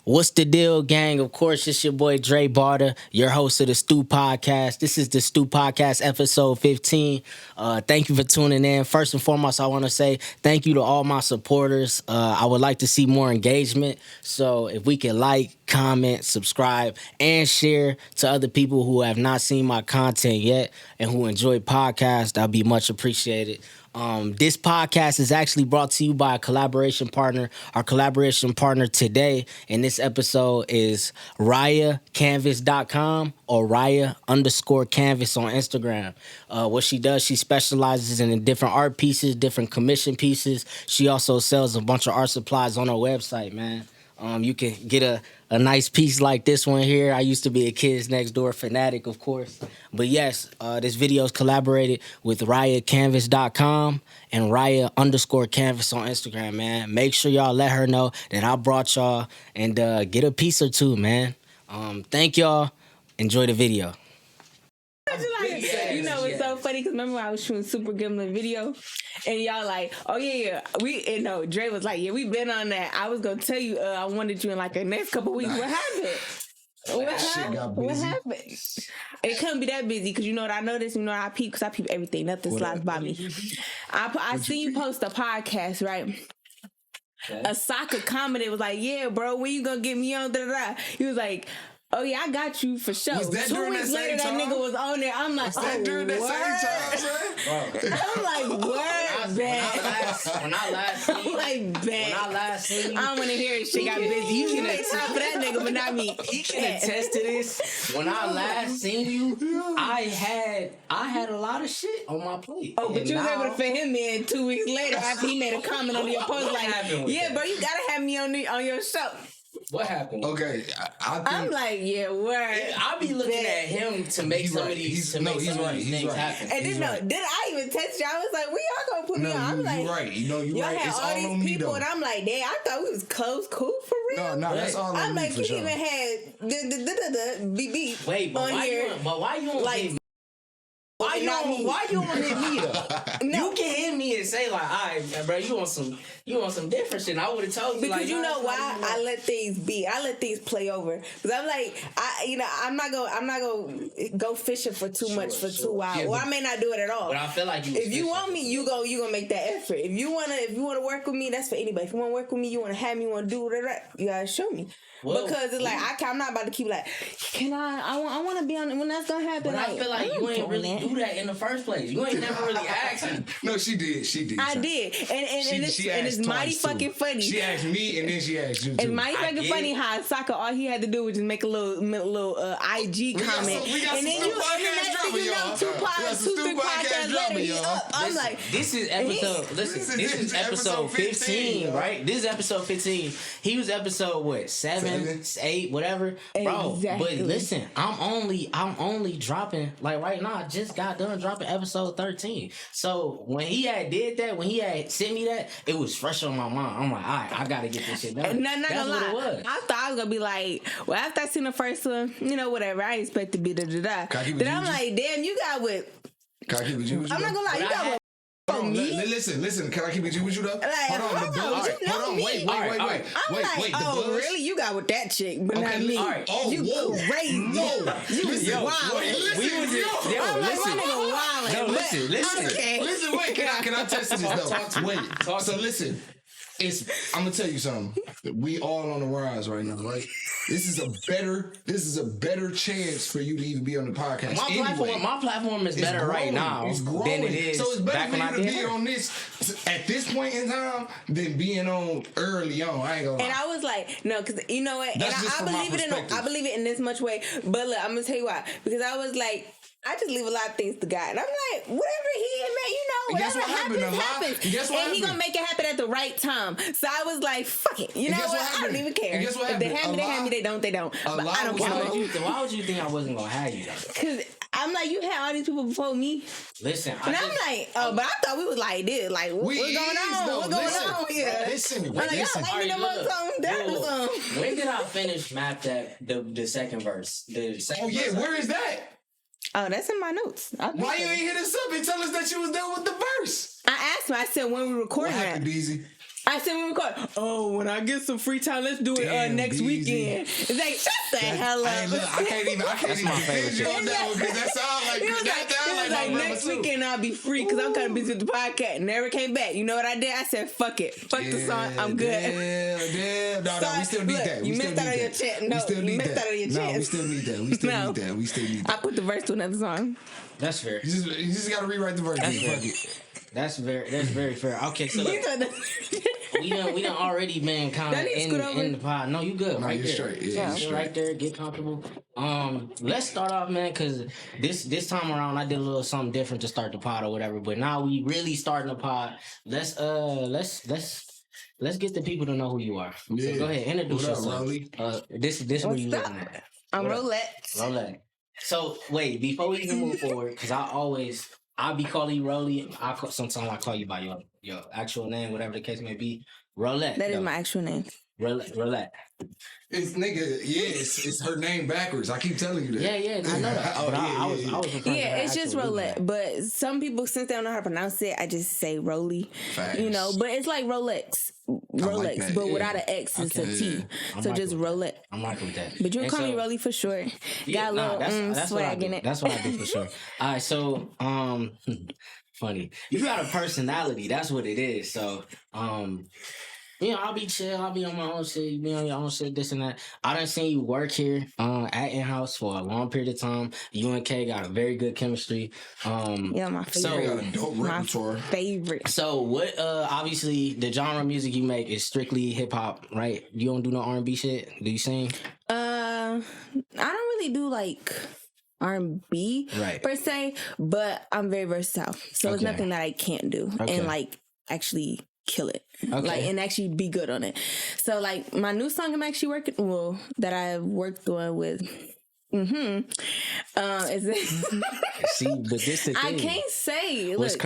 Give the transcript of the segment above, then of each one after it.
What's the deal, gang? Of course, it's your boy Dre Barter, your host of the Stu Podcast. This is the Stu Podcast, episode 15. Thank you for tuning in. First and foremost, I want to say thank you to all my supporters. I would like to see more engagement. So if we can like, comment, subscribe, and share to other people who have not seen my content yet and who enjoy podcasts, that'd be much appreciated. This podcast is actually brought to you by a collaboration partner. Our collaboration partner today in this episode is RayaCanvas.com or Raya_Canvas on Instagram. What she does, she specializes in different art pieces, different commission pieces. She also sells a bunch of art supplies on her website, man. You can get a nice piece like this one here. I used to be a Kids Next Door fanatic, of course. But yes, this video is collaborated with RayaCanvas.com and Raya_Canvas on Instagram, man. Make sure y'all let her know that I brought y'all and get a piece or two, man. Thank y'all. Enjoy the video. You know, it's so funny because remember when I was shooting Super Gimlet video and y'all like, oh yeah, Dre was like, yeah, we been on that. I was gonna tell you, I wanted you in like the next couple weeks. What happened? What happened? It couldn't be that busy because you know what I noticed. You know what I peep because I peep everything. Nothing slides by me. I seen you post a podcast, right? Okay. A soccer commented was like, yeah, bro, when you gonna get me on? He was like, oh yeah, I got you for sure. 2 weeks later, that nigga was on there. I'm like, during that same time, I'm like, word, bad. When I last seen you, I don't want to hear it. Shit got busy. You can attest for that nigga, but not me. He can attest to this. When I last seen you, I had a lot of shit on my plate. Oh, but you was able to fit him in 2 weeks later after he made a comment on your post like, yeah, bro, you gotta have me on your show. What happened? Okay, I'm like, yeah, word. I'll be looking at him to make some of these things happen. And then did I even text you? I was like, we all gonna put me on. I'm like, you're right. You're y'all right. had It's all all on these me people, though. and I'm like, damn, I thought we was close, cool for real. No, that's all on me. I'm like, you even had the beep. Wait, but why you don't like? Why you don't hit me up? No. You can hit me and say like, all right, bro, you want some different shit. And I would have told you because like, you know why I let things be. I let things play over because I'm like, I'm not gonna go fishing for too much for 2 hours. Well, I may not do it at all. But I feel like if you want me, you gonna make that effort. If you wanna work with me, that's for anybody. If you wanna work with me, you wanna have me, you wanna do whatever, you gotta show me. Whoa. Because it's like I'm not about to keep like, can I want to be on when that's gonna happen. But I feel like you ain't really do that in the first place. You ain't never really asked me. No, she did. I did, and it's mighty fucking funny. She asked me, and then she asked you too. It's mighty fucking funny how Saka all he had to do was just make a little IG comment, and then you know 2 3 podcasts later he up. I'm like, this is episode. Listen, this is episode 15, right? This is episode 15. He was episode what 7, 8, whatever, bro. Exactly. But listen, I'm only dropping like right now. I just got done dropping episode 13. So when he had did that, when he had sent me that, it was fresh on my mind. I'm like, all right, I gotta get this shit done. Not gonna lie. It was. I thought I was gonna be like, well, after I seen the first one, whatever. I expect to be da. Then I'm like, damn, you got what? I'm not gonna lie, you got what? Listen. Can I keep it with you though? Like, hold on. Wait. I'm like, really? You got with that chick, but not me. All right. Oh, you crazy. You wild. Listen. Wait. Can I test this though? So listen. I'm gonna tell you something. We all on the rise right now, right? This is a better chance for you to even be on the podcast. My platform is better right now than it is. So it's better back for you to be on this at this point in time than being on early on. I ain't gonna lie. And I was like, no, because you know what? That's and I believe it in this much way. But look, I'm gonna tell you why. Because I was like, I just leave a lot of things to God. And I'm like, whatever he and man, whatever happens. And he gonna make it happen at the right time. So I was like, fuck it. You know what? I don't even care. If they have me, they have me. They don't, they don't. But I don't care. Why would you think I wasn't gonna have you though? Because I'm like, you had all these people before me. Listen, and I'm like, but I thought we was like this. Like, what's going on? What's going on here? Listen. I'm like, y'all like me no more song. When did I finish map that the second verse? Where is that? Oh, that's in my notes. Why you ain't hit us up and tell us that you was done with the verse? I asked him. I said, when we recording that? What happened, DZ? I said we record. Oh, when I get some free time, let's do it next weekend. It's like, shut the hell up. Hey, look, I can't even defend you on that one because that sounds like like next weekend I'll be free because I'm kind of busy with the podcast. Never came back. You know what I did? I said, fuck it. Fuck the song. I'm good. Damn. No, we still need that. You missed out on your chance. No, you missed out on your chance. No, we still need that. We still need that. I put the verse to another song. That's fair. You just got to rewrite the verse. That's very fair. Okay, so look, we done already been kind of in the pod. No, you good. No, right you're there. straight. Yeah, Sit right there. Get comfortable. Let's start off, man, because this time around I did a little something different to start the pod or whatever. But now we really starting the pod. Let's get the people to know who you are. Yeah. So go ahead, introduce yourself. This what you looking at. I'm Rolyat. So wait, before we even move forward, because I'll be calling you Roly. Sometimes I call you by your actual name, whatever the case may be. Rolyat. That is my actual name. Rolyat. It's nigga, it's her name backwards. I keep telling you that. Yeah, I know that. But I was referring to her it's just actual Rolyat. name. But some people, since they don't know how to pronounce it, I just say Roly. Facts. You know, but it's like Rolex, that, but yeah. without an X, it's a T. I'm So rocking just with Rolyat. I'm rocking with that. But you can And call me so- Roly for short. Yeah, Got a little that's what I swag do. in it. That's what I do for sure. All right, so funny. You got a personality. That's what it is. So I'll be chill. I'll be on my own shit. You be on your own shit, this and that. I done seen you work here at InHouse for a long period of time. You and Kay got a very good chemistry. Yeah, my favorite. So, got a dope repertoire. Favorite. So what? Obviously, the genre of music you make is strictly hip hop, right? You don't do no R&B shit. Do you sing? I don't really do like R&B Right. per se, but I'm very versatile. So it's Okay. nothing that I can't do Okay. and like actually kill it. Okay. Like and actually be good on it. So like my new song I'm actually that I worked on with is See, but this the thing. I can't say. What's Look,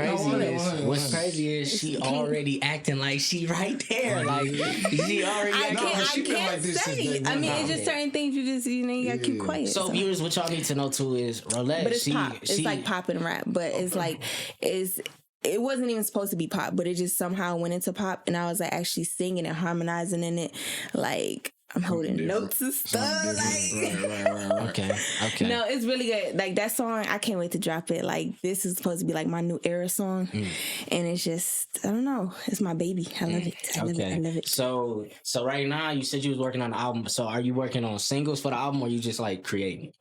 crazy is she already acting like she right there. Like she already. I she been can't like this since say. day I one. mean, it's just certain things you gotta keep quiet. So viewers, what y'all need to know too is Rolyat. But it's pop. It's like pop and rap. But it's like it wasn't even supposed to be pop, but it just somehow went into pop, and I was like actually singing and harmonizing in it, like I'm holding notes and stuff. Like, Okay. no, it's really good. Like that song, I can't wait to drop it. Like this is supposed to be like my new era song, and it's just I don't know. It's my baby. I love it. I love it. So right now you said you was working on the album. So are you working on singles for the album, or you just like creating?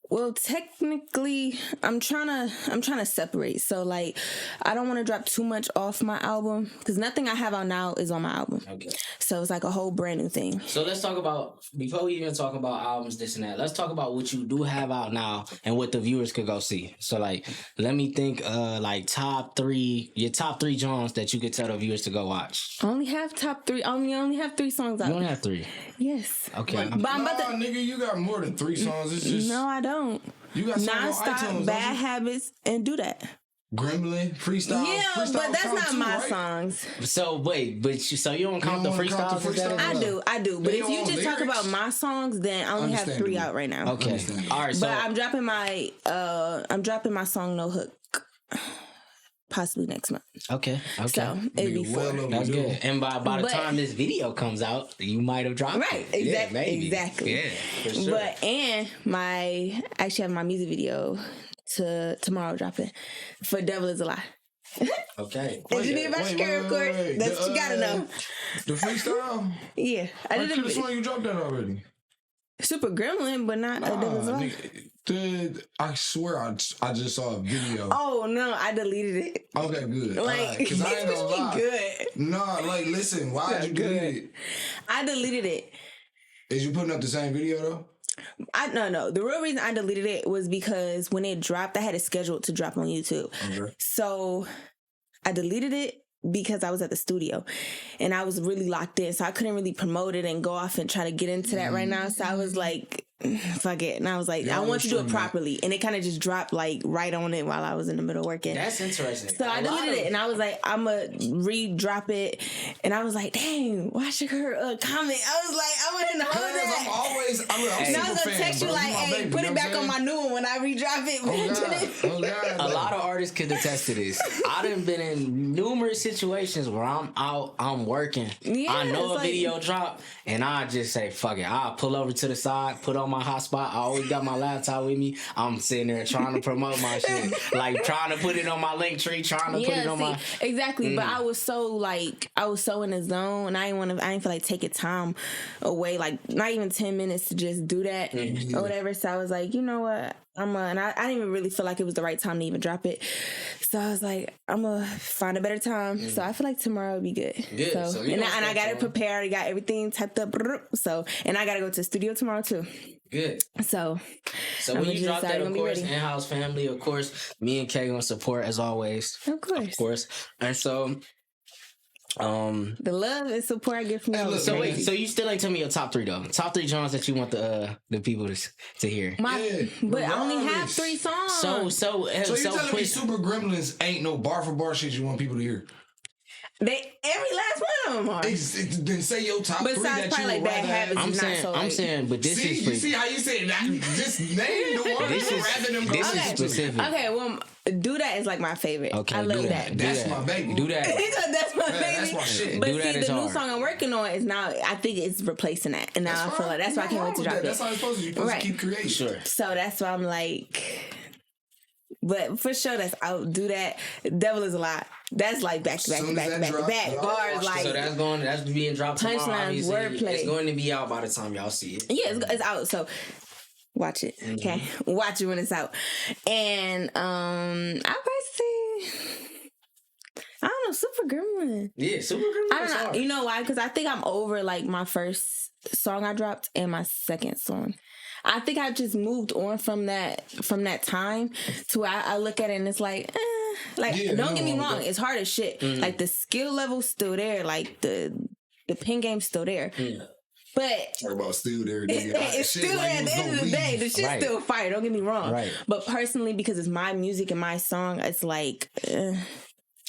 Well, technically, I'm trying to separate. So like, I don't want to drop too much off my album because nothing I have out now is on my album. Okay. So it's like a whole brand new thing. So let's talk about, before we even talk about albums, this and that, let's talk about what you do have out now and what the viewers could go see. So like, let me think like your top three genres that you could tell the viewers to go watch. I only have top three. I only have 3 songs out. You only have 3. Yes. Okay. But I'm about to... nigga, you got more than 3 songs. It's just No, I don't. you got songs on Non-stop, iTunes, Bad Habits, and Do That. Gremlin, freestyle. Yeah, freestyle but that's count not too, my right? songs. So wait, so you don't count the don't wanna count freestyles? the Is that freestyles? it? I do. But They if you on just talk lyrics? about my songs, then I only have 3 Understandable. out right now. Okay. All right. So But I'm dropping my song No Hook possibly next month. okay. So it'd be Nigga, well 4. over. That's good. And by the But- time this video comes out, you might have dropped Right, it. Yeah, exactly, maybe. exactly. Yeah, for sure. But and I actually have my music video to tomorrow dropping for Devil Is a Lie. Okay. Engineered by Shakira, of course. That's what you gotta know. The freestyle? Yeah, I I did could have a sworn you dropped that already. Super Gremlin, but not Devil Is a Lie. I swear I just saw a video. Oh no, I deleted it. Okay, good. Like, Because I ain't it's gonna lie. good. Nah, like, listen, why'd you delete it? I deleted it. Is you putting up the same video, though? No. The real reason I deleted it was because when it dropped, I had it scheduled to drop on YouTube. Okay. So I deleted it because I was at the studio and I was really locked in. So I couldn't really promote it and go off and try to get into that right now. So I was like, fuck it. And I was like, I want to do it properly. And it kind of just dropped like right on it while I was in the middle working. That's interesting. So I deleted it and I was like, I'm going to re-drop it. And I was like, dang, why should her comment? I was like, I want to know that. I'm always, I'm and I was going to text you like, hey, baby, put it back on my new one when I re-drop it. Oh, God. A lot of artists could attest to this. I done been in numerous situations where I'm out, I'm working. Yeah, I know a video drop, and I just say, fuck it. I'll pull over to the side, put on my hotspot. I always got my laptop with me. I'm sitting there trying to promote my shit. Like, trying to put it on my link tree, trying to put it on my... Exactly, but I was so in the zone, and I didn't feel like taking time away, like, not even 10 minutes to just do that or whatever. So I was like, you know what? And I didn't even really feel like it was the right time to even drop it. So I was like, I'm going to find a better time. So I feel like tomorrow will be good. So and I got it prepared. I got everything typed up. So, and I got to go to the studio tomorrow too. Good. So when you drop that, of course, InHouse family, of course, me and Kay gonna support as always. Of course. And so... the love and support I get from y'all. So wait, so you still ain't tell me your top 3 though. Top 3 songs that you want the people to hear. But I only have 3 songs. So you telling me Super Gremlins ain't no bar for bar shit you want people to hear? Every last one of them are. Then say your top 3 that you would rather have. I'm saying, but this is... You see how you said that? Just name the one rather than this is specific. Okay, well, Do That is like my favorite. Okay, I love that. That's my baby. Do That. That's my baby. That's my shit. But Do That see, is the new hard. song I'm working on is now, I think it's replacing that. And now I feel like that's why I can't wait to drop it. That's how it's supposed to be. You're supposed to keep creating. Sure. So that's why I'm like... But for sure, I'll Do That. Devil Is a Lie. That's like back to back to back to back to back. Bars like... So that's being dropped tomorrow. Punchlines, wordplay. It's going to be out by the time y'all see it. Yeah, it's out. So watch it, okay? Watch it when it's out. And I probably say... I don't know, Super Gremlin. Yeah, Super Gremlin. I don't know. You know why? Because I think I'm over like my first song I dropped and my second song. I think I just moved on from that time to where I look at it and it's like, don't get me wrong, it's hard as shit. Like the skill level's still there, like the pen game's still there. But talk about still there. It's still there at the end of the day. The shit's still fire. Don't get me wrong. Right. But personally, because it's my music and my song, it's like.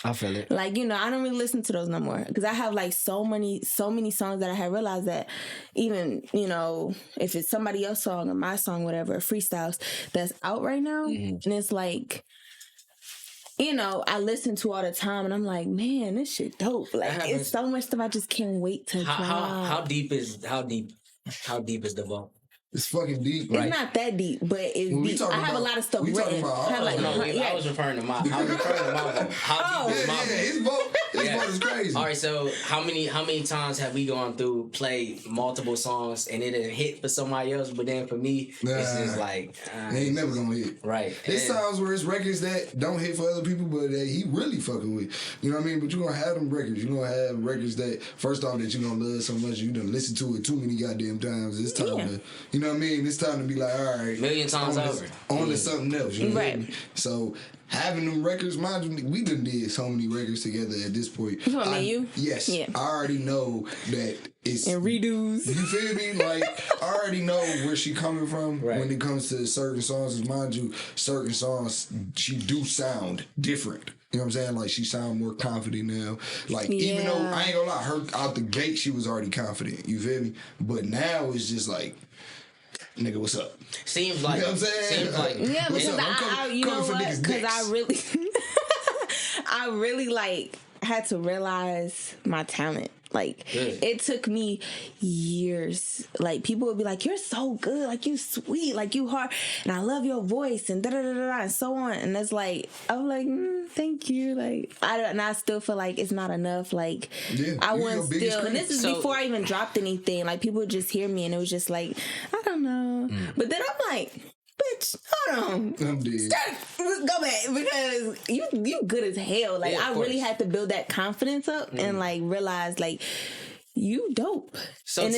I feel it. Like, you know, I don't really listen to those no more because I have like so many songs that I have realized that even, you know, if it's somebody else's song or my song, whatever, freestyles that's out right now, and it's like, you know, I listen to all the time and I'm like, man, this shit dope. Like, it's so much stuff I just can't wait to drop. How deep is the vault? It's fucking deep. It's not that deep, but it's deep. I have a lot of stuff written. I was referring to my vote. How deep is my vote? His vote is crazy. All right, so how many times have we gone through, played multiple songs, and it didn't hit for somebody else, but then for me, it's just like... it ain't never gonna hit. Right. There's times where it's records that don't hit for other people, but that he really fucking with. You know what I mean? But you're gonna have them records. You're gonna have records that, first off, that you're gonna love so much, you done listen to it too many goddamn times. It's time to... You know what I mean? It's time to be like, all right. Million times over. On to something else. You know what I mean? So having them records, mind you, we done did so many records together at this point. You want me and you? Yes. Yeah. I already know that it's... And redos. You feel me? Like, I already know where she coming from when it comes to certain songs. And mind you, certain songs, she do sound different. You know what I'm saying? Like, she sound more confident now. Like, even though, I ain't gonna lie, her out the gate, she was already confident. You feel me? But now it's just like... Nigga, what's up? Seems like, you know what I'm saying? Seems like, yeah, because you know what? Because I really like had to realize my talent. Like, it took me years. Like, people would be like, you're so good. Like, you sweet. Like, you hard. And I love your voice. And da-da-da-da-da. And so on. And it's like, I'm like, thank you. Like, I still feel like it's not enough. Like, I want still. And this is before I even dropped anything. Like, people would just hear me. And it was just like, I don't know. But then I'm like... Bitch, hold on. I'm dead. Go back because you good as hell. Like I really had to build that confidence up and like realize like you dope. So and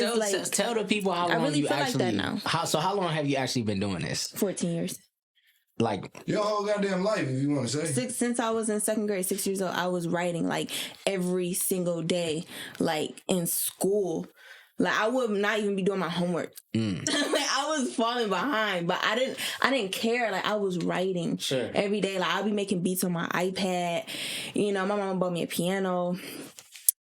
tell the people how long I really you feel actually. like that now. How long have you actually been doing this? 14 years. Like your whole goddamn life, if you want to say. Since I was in second grade, 6 years old, I was writing like every single day, like in school. Like I would not even be doing my homework. Like I was falling behind, but I didn't care. Like I was writing every day. Like I'll be making beats on my iPad. You know, my mama bought me a piano.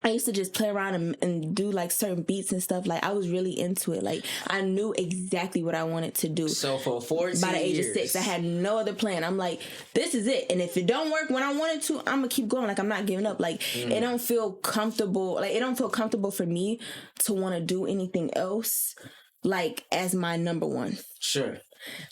I used to just play around and do like certain beats and stuff. Like I was really into it. Like I knew exactly what I wanted to do. So for 14 by the age years. of 6, I had no other plan. I'm like, this is it. And if it don't work when I wanted to, I'm gonna keep going. Like I'm not giving up. Like it don't feel comfortable. Like it don't feel comfortable for me to want to do anything else. Like as my number one. Sure.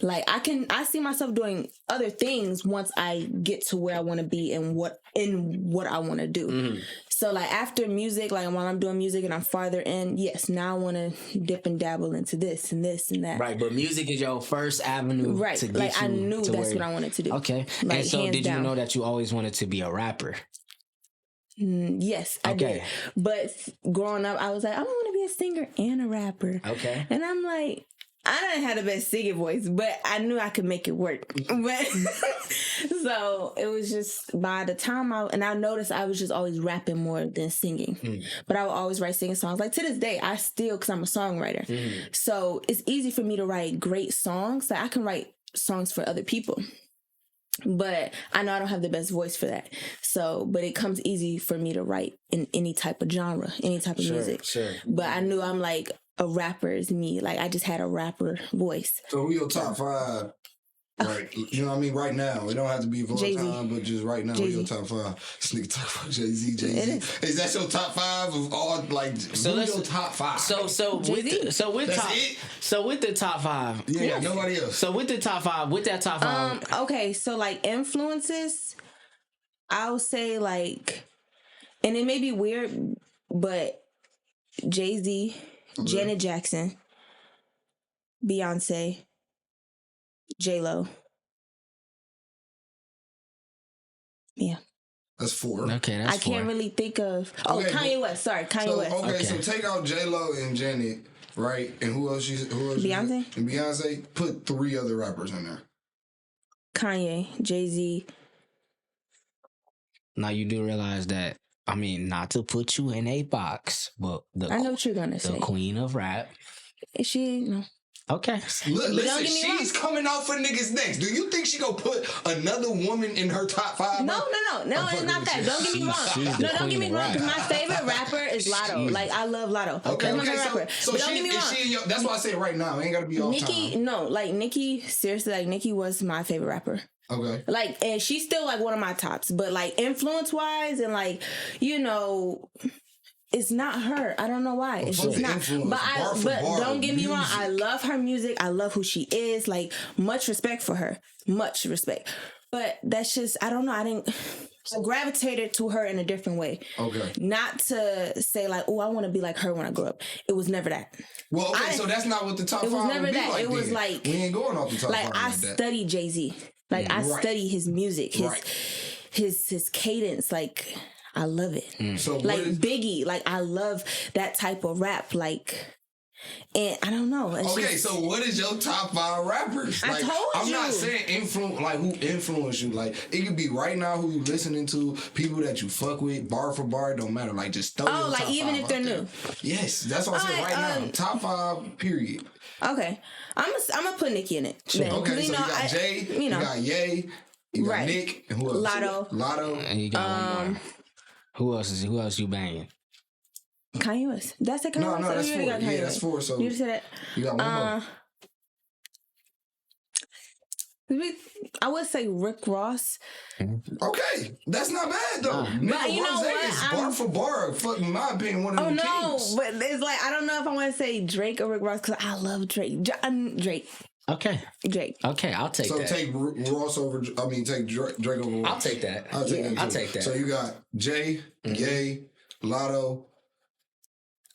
Like I see myself doing other things once I get to where I want to be and what I want to do. So like after music, like while I'm doing music and I'm farther in, yes, now I want to dip and dabble into this and this and that. Right, but music is your first avenue. Right, to get like I knew that's where, what I wanted to do. Okay, like, and so did down. you know that you always wanted to be a rapper? Yes, I did. But growing up, I was like, I want to be a singer and a rapper. Okay, and I'm like, I didn't have the best singing voice, but I knew I could make it work. But so it was just by the time I noticed I was just always rapping more than singing. But I would always write singing songs. Like to this day, I still, because I'm a songwriter. So it's easy for me to write great songs. Like I can write songs for other people. But I know I don't have the best voice for that. So, but it comes easy for me to write in any type of genre, any type of music. Sure. But I knew I'm like, a rapper is me. Like I just had a rapper voice. So who your top 5? Right, you know what I mean? Right now, it don't have to be of all time, but just right now, who your top 5? This nigga talk about Jay-Z. Is that your top 5 of all? Like, so who's your top 5? With the top 5, yeah, nobody else. So with the top 5, with that top 5, okay, so like influences, I'll say like, and it may be weird, but Jay-Z, Janet Jackson, Beyonce, J-Lo. Yeah. That's 4. Okay, that's 4. I can't really think of... Kanye West. Sorry, Kanye West. Okay, so take out J-Lo and Janet, right? And who else? Beyonce? And Beyonce. Put 3 other rappers in there. Kanye, Jay-Z. Now you do realize that, I mean, not to put you in a box, but I know what you're going to say. The queen of rap. Is she... No. Okay. Listen, she's coming out for niggas next. Do you think she gonna put another woman in her top 5? No, it's not that. Don't get me wrong. Don't get me wrong, because my favorite rapper is Lotto. Like, I love Lotto. Okay, that's my favorite rapper. So but don't get me wrong. That's why I say it right now. It ain't gotta be all Nicki, time. no, like Nicki, seriously, like Nicki was my favorite rapper. Okay. Like, and she's still like one of my tops, but like influence-wise and like, you know... It's not her. I don't know why. It's just not. But don't get me wrong. I love her music. I love who she is. Like, much respect for her. Much respect. But that's just, I don't know. I gravitated to her in a different way. Okay. Not to say like, oh, I want to be like her when I grow up. It was never that. Well, okay, so that's not what the top 5 would be. It was never that. Like it was like, we ain't going off the top 5 like I study Jay-Z. Like I study his music, his cadence, like... I love it. So like Biggie, like I love that type of rap. Like, and I don't know. Okay, so what is your top 5 rappers? Like, I'm not saying influence, like who influenced you. Like it could be right now who you listening to, people that you fuck with, bar for bar, don't matter. Like just throw your like top even 5 if they're new. Yes, that's what I said right now. Top 5, period. Okay, I'm gonna put Nicki in it. Sure. Okay, so you got Jay, you got Ye, you got Nick, and who else? Lotto, and you got one more. Who else you banging? Kanye West. That's a Kanye West. No, that's 4. Yeah, that's 4. So you said that. You got one more. I would say Rick Ross. Okay, that's not bad though. But you know what? Is bar for bar, in my opinion, one of the kings. But it's like I don't know if I want to say Drake or Rick Ross because I love Drake. Drake. Okay. Drake. Okay, I'll take that. So take Ross over. I mean, take Drake over Ross. I'll take that. I'll take that. So you got Jay, Ye, Lotto,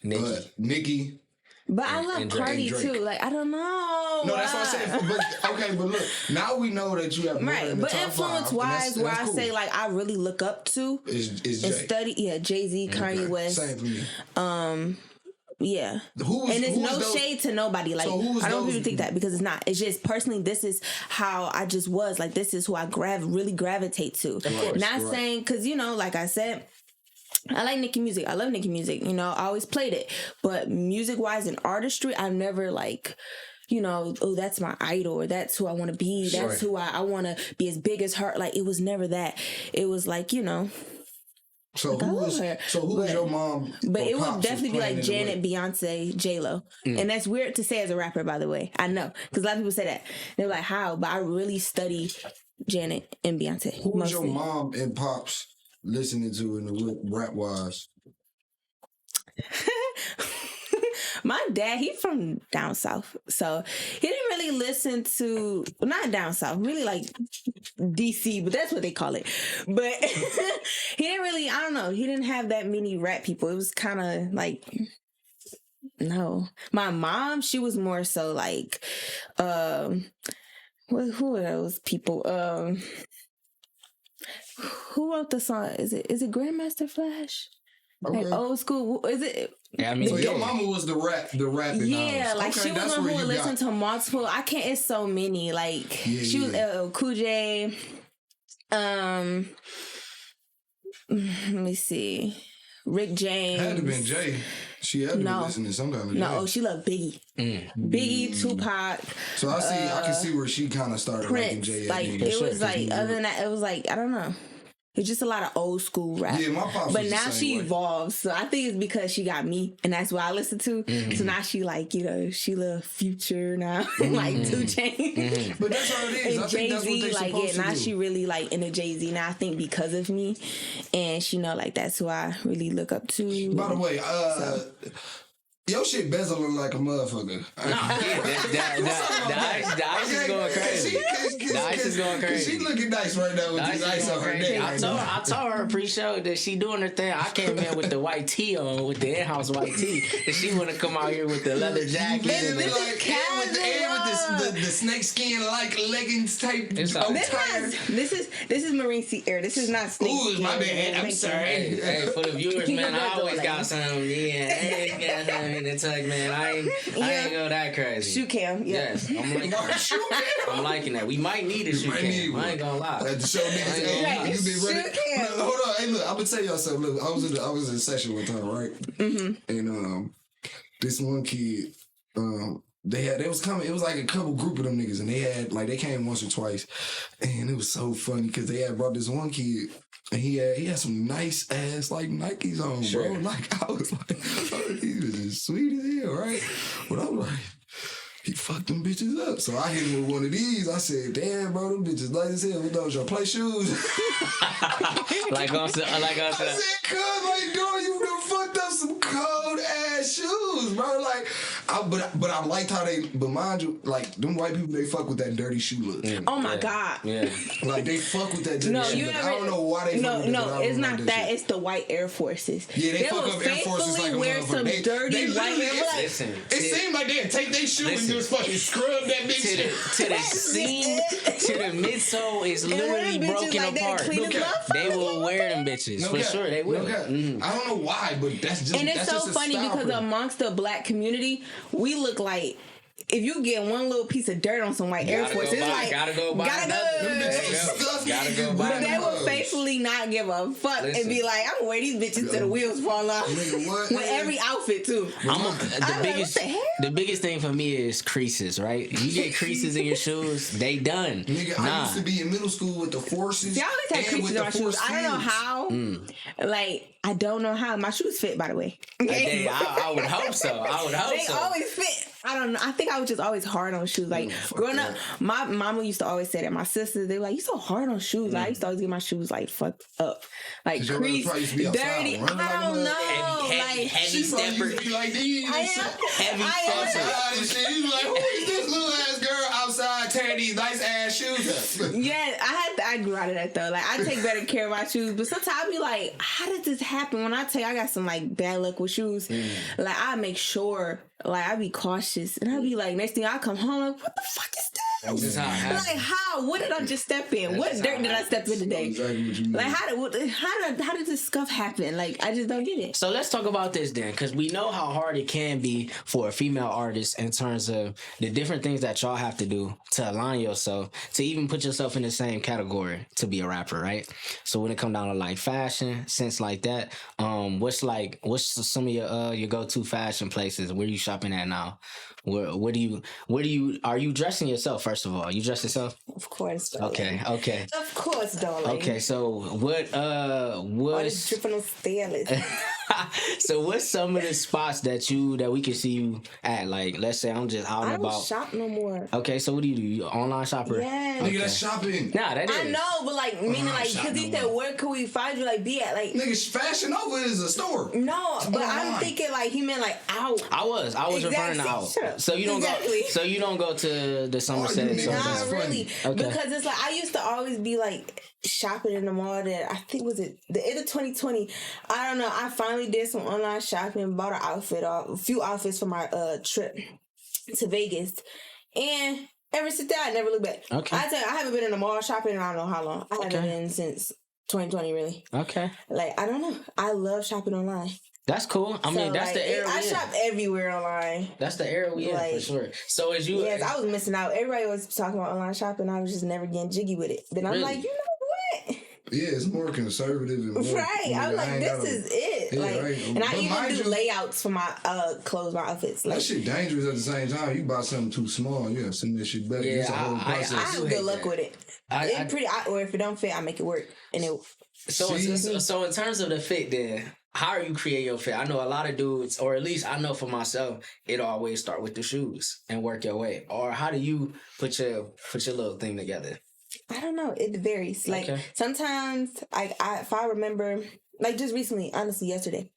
Nicki. But I love Cardi too. Like I don't know. No, that's what I'm saying. But look, now we know that you have more in the but top influence 5, where that's I cool. say like I really look up to is Jay. and study. Yeah, Jay-Z, Kanye West. Same for me. Yeah. And it's no shade to nobody. Like, I don't want people to think that because it's not. It's just personally, this is how I just was. Like, this is who I really gravitate to. Not saying, because, you know, like I said, I like Nicki music. I love Nicki music. You know, I always played it. But music-wise and artistry, I've never like, you know, oh, that's my idol, or that's who I want to be. That's who I want to be as big as her. Like, it was never that. It was like, you know. So who was your mom? But it would definitely be like Janet, Beyonce, J-Lo. And that's weird to say as a rapper, by the way. I know. Because a lot of people say that. They're like, how? But I really study Janet and Beyonce. Who was your mom and pops listening to in the rap-wise? My dad, he's from down south. So he didn't really listen to, not down south, really like DC, but that's what they call it. But he didn't really, I don't know, he didn't have that many rap people. It was kind of like, no. My mom, she was more so like, who are those people? Who wrote the song? Is it Grandmaster Flash? Okay. Like old school, is it? Yeah, I mean, so your mama was the rapping. Yeah, like she was one who listened to multiple. I can't. It's so many. Like she was Cool J. Let me see. Rick James. Had to been Jay. She had to be listening to some kind of Jay. No, she loved Biggie. Biggie, Tupac. So I can see where she kind of started liking Jay. Like it was like other than that, it was like I don't know. It's just a lot of old school rap. Yeah, my pops. But now she evolves. So I think it's because she got me and that's what I listen to. So now she like, you know, she love Future now. Like 2 Chainz. But that's how it is. And I think that's what they like supposed to now do. she really like into Jay-Z now, I think because of me. And she know like that's who I really look up to. By the way, your shit bezel look like a motherfucker. The ice is going crazy. The ice is going crazy. She looking nice right now with this ice on her neck. I told her pre-show that she doing her thing. I came in with the white tee on, with the InHouse white tee, and she want to come out here with the leather jacket. And with the snake skin like leggings type. This is Marine Sea Air. This is not snake skin. Ooh, my bad. I'm sorry. Hey, for the viewers, man, I always got something. In the tug, man. I ain't go that crazy. Shoe cam, yes. I'm liking that. We might need a shoe cam. I ain't gonna lie. To show niggas, you been ready. Hold on, hey, look, I'm gonna tell y'all something. Look, I was in a session with her, right? And this one kid, they was coming. It was like a couple group of them niggas, and they came once or twice, and it was so funny because they had brought this one kid. And he had some nice ass like Nikes on, bro. Like I was like, oh, he was just sweet as hell, right? But I'm like, he fucked them bitches up. So I hit him with one of these. I said, damn, bro, them bitches nice as hell. What those your play shoes? like I said, I said, cuz, like, dog, you done fucked up some cold ass shoes, bro. Like, but I liked how but mind you, like, them white people, they fuck with that dirty shoe look. Oh my God. Yeah. Like, they fuck with that dirty shoe look. I don't know why they fuck with that. No, it's not that. It's the white Air Forces. Yeah, they fuck up Air Forces like a wear some dirty white Air Listen, it seemed like they'd take their shoe and just fucking scrub that bitch. To the seam, to the midsole is literally broken apart. They will wear them bitches. For sure, they will. I don't know why, but that's just. And it's so funny because amongst the black community, we look like. If you get one little piece of dirt on some white Air Force, it's like gotta go buy Gotta go buy. But they will faithfully not give a fuck and be like, I'm gonna wear these bitches till the wheels fall off. With every outfit too. The biggest thing for me is creases, right? You get creases in your shoes, they done. Nigga, I used to be in middle school with the forces. Y'all always had creases in my shoes. I don't know how. Like, I don't know how. My shoes fit, by the way. Okay? I would hope so. They always fit. I don't know. I think I was just always hard on shoes. Like growing up, my mama used to always say that. My sisters, they were like, "You so hard on shoes." I used to always get my shoes like fucked up, like creased, dirty. I don't know. Heavy stepper. Heavy stepper. You like, who is this little ass girl outside tearing these nice ass shoes up? Yeah, I grew out of that though. Like I take better care of my shoes, but sometimes I be like, how did this happen? When I tell you I got some like bad luck with shoes, like I make sure. Like, I be cautious. And I be like, next thing I come home, like, what the fuck is This how it happens. Like how? What did I just step in? What dirt did I step in today? Exactly what you mean. Like how did this stuff happen? Like I just don't get it. So let's talk about this then, because we know how hard it can be for a female artist in terms of the different things that y'all have to do to align yourself, to even put yourself in the same category to be a rapper, right? So when it come down to like fashion, sense like that, what's some of your go-to fashion places? Where you shopping at now? Where do you are you dressing yourself first of all? You dress yourself? Of course, darling. Okay. Of course, darling. Okay, so what All this dripping on stylist. so what's some of the spots that we can see you at? Like, let's say I'm just out and I don't about. shop no more. Okay, so what do? You online shopper? Yes. Nigga, that's shopping. Nah, that is. I know, but like meaning like because he said where could we find you? Like be at like Nigga, Fashion Nova is a store. no, but I'm Online. thinking like he meant like out. I was referring to out. Shut up. So you don't Exactly. go. So you don't go to the Somerset. niggas. Somerset. That's Not really, Okay. because it's like I used to always be like shopping in the mall. That I think was it the end of 2020. I don't know. I finally did some online shopping, bought a few outfits for my trip to Vegas, and ever since that, I never looked back. Okay. I tell you, I haven't been in the mall shopping in I don't know how long. I haven't been since 2020, really. Okay, Like I don't know. I love shopping online. that's cool. I mean, So, that's like, the era. I we in. shop everywhere online. That's the era we in for like- sure. So as you, Yes, I was missing out. Everybody was talking about online shopping. I was just never getting jiggy with it. Then I'm Really? like, you know what? Yeah, it's more conservative. And more, Right. I was like, this is it. Yeah, Like, right. and I But even mind do you- layouts for my clothes, my outfits. Like, That shit dangerous at the same time. You buy something too small, you gotta send that shit back. Yeah, It's a whole I process. I have hate good luck that. with it. Or if it don't fit, I make it work. And it So See? so in terms of the fit, then how are you create your fit? I know a lot of dudes, or at least I know for myself, it always start with the shoes and work your way. Or how do you put your little thing together? I don't know. It varies. Like Okay. sometimes, if I remember, like just recently, honestly, yesterday,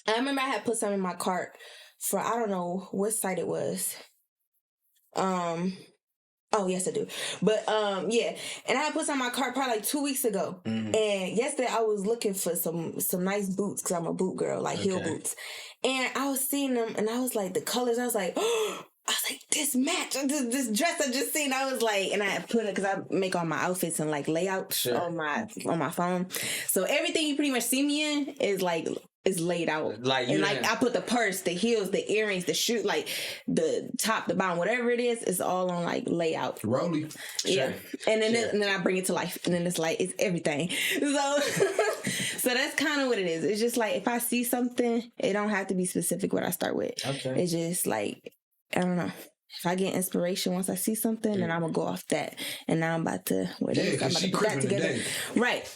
I remember I had put something in my cart for I don't know what site it was. Oh yes, I do. But yeah, and I had put some in my cart probably like 2 weeks ago. Mhm. And yesterday I was looking for some nice boots because I'm a boot girl, like heel Okay. boots. And I was seeing them, and I was like, the colors. I was like, this match, this dress I just seen. I was like, and I had put it because I make all my outfits and like layouts Sure. on my phone. So everything you pretty much see me in is like. Is laid out. Like you and like didn't- I put the purse, the heels, the earrings, the shoe, like the top, the bottom, whatever it is, it's all on like layout. Rolly. Yeah. And then Sure. and then I bring it to life. And then it's like it's everything. So so that's kind of what it is. It's just like if I see something, it don't have to be specific what I start with. Okay. It's just like I don't know. If I get inspiration once I see something, then I'm gonna go off that. And now I'm about to wear Yeah, this. I'm because about she to put that crippin' together. today. Right.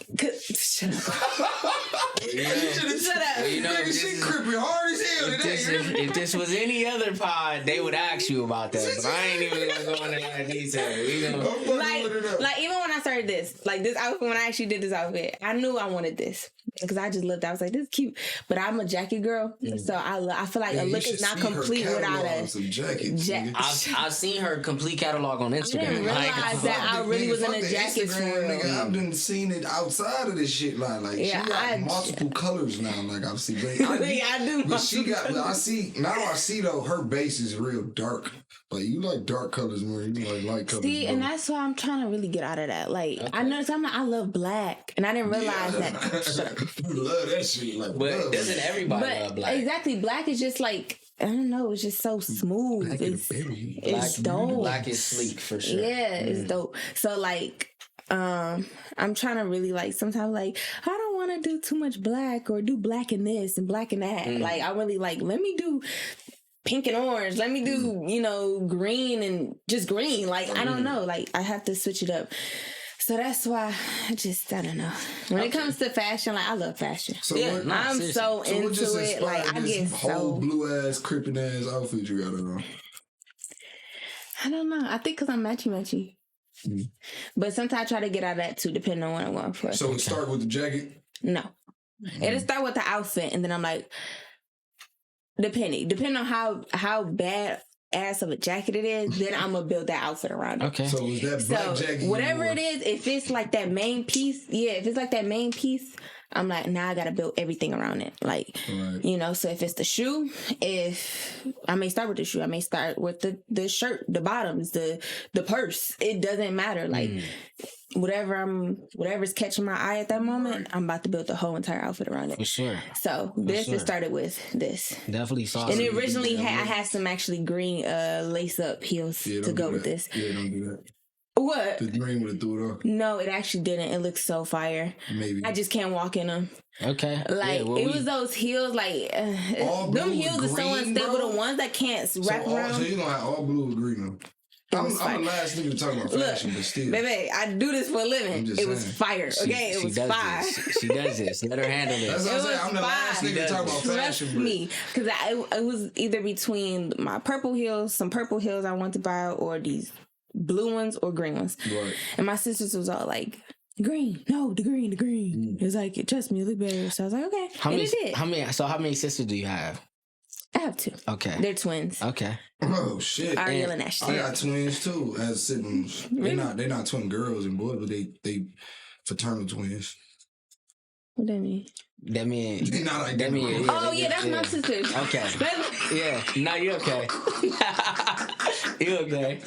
Shut up. You should've- Shut up. Well, you know, Nigga, this she is- crippin' hard as hell today. if this was any other pod, they would ask you about that. But I ain't even gonna go into that detail. We gonna- I'm fucking like, with it up. like even when I started this outfit, when I actually did this outfit, I knew I wanted this because I just looked. I was like, this is cute, but I'm a jacket girl, so I feel like Yeah, a you look should is not see her complete without catalog a of some jackets. nigga. I've seen her complete catalog on Instagram. didn't realize that I really was in fuck a the jacket for Instagram, real. nigga. I've done seen it outside of this shit line. Like Yeah, she got I- multiple colors now. Like I've seen. But Yeah, I do. But she got. But I see though. Her base is real dark. Like you like dark colors more. You like light colors. See, and more. that's why I'm trying to really get out of that. Like I know I love black, and I didn't realize that. Shut up. You love that shit. Like, But love doesn't it. everybody love But black? exactly, black is just like I don't know. It's just so smooth. Black It's and berry. it's dope. Black is sleek for sure. Yeah, it's dope. So like, I'm trying to really like sometimes like I don't want to do too much black or do black in this and black in that. Like I really like let me do pink and orange. Let me do green and just green. Like I don't know. Like I have to switch it up. So that's why I don't know. When it comes to fashion, like I love fashion. So Yeah, what, nah, I'm seriously. so so what just into it. Like inspired I get this whole so blue ass crippin' ass outfit you got on? I don't know. I think because I'm matchy. But sometimes I try to get out of that too, depending on what I'm going for. So it start with the jacket. No. It'll start with the outfit, and then I'm like, depending on how bad ass of a jacket it is, then I'm gonna build that outfit around it. Okay. So is that black So jacket? whatever it is, if it's like that main piece, I'm like, now I gotta build everything around it. Like, you know, so if it's the shoe, if I may start with the shoe, I may start with the shirt, the bottoms, the purse. It doesn't matter. Like, whatever's catching my eye at that moment, I'm about to build the whole entire outfit around it. For sure. So it started with this. Definitely saw. And originally I had some actually green lace up heels to go with this. Yeah, don't do that. What? The green would have threw it off. No, it actually didn't. It looks so fire. Maybe. I just can't walk in them. Okay. Like, it was those heels, like, them heels are so unstable. The ones that can't wrap around. So you're going to have all blue with green on. I'm the last nigga to talk about fashion, but still. Baby, I do this for a living. It was fire. Okay, it was fire. She does this. Let her handle it. That's what I'm saying. I'm the last nigga to talk about fashion. Trust me. Because it was either between my purple heels, some purple heels I want to buy, or these blue ones or green ones. Right. And my sisters was all like, green. No, the green. It was like, trust me, it look better. So I was like, okay. How many sisters do you have? I have 2. Okay. They're twins. Okay. Oh shit. Ariel and Ashley. I got twins too as siblings. Really? They're not twin girls and boys, but they fraternal twins. What that mean? That mean they not like that. Oh yeah, that's my sisters. Okay. Yeah. No, you okay. You okay.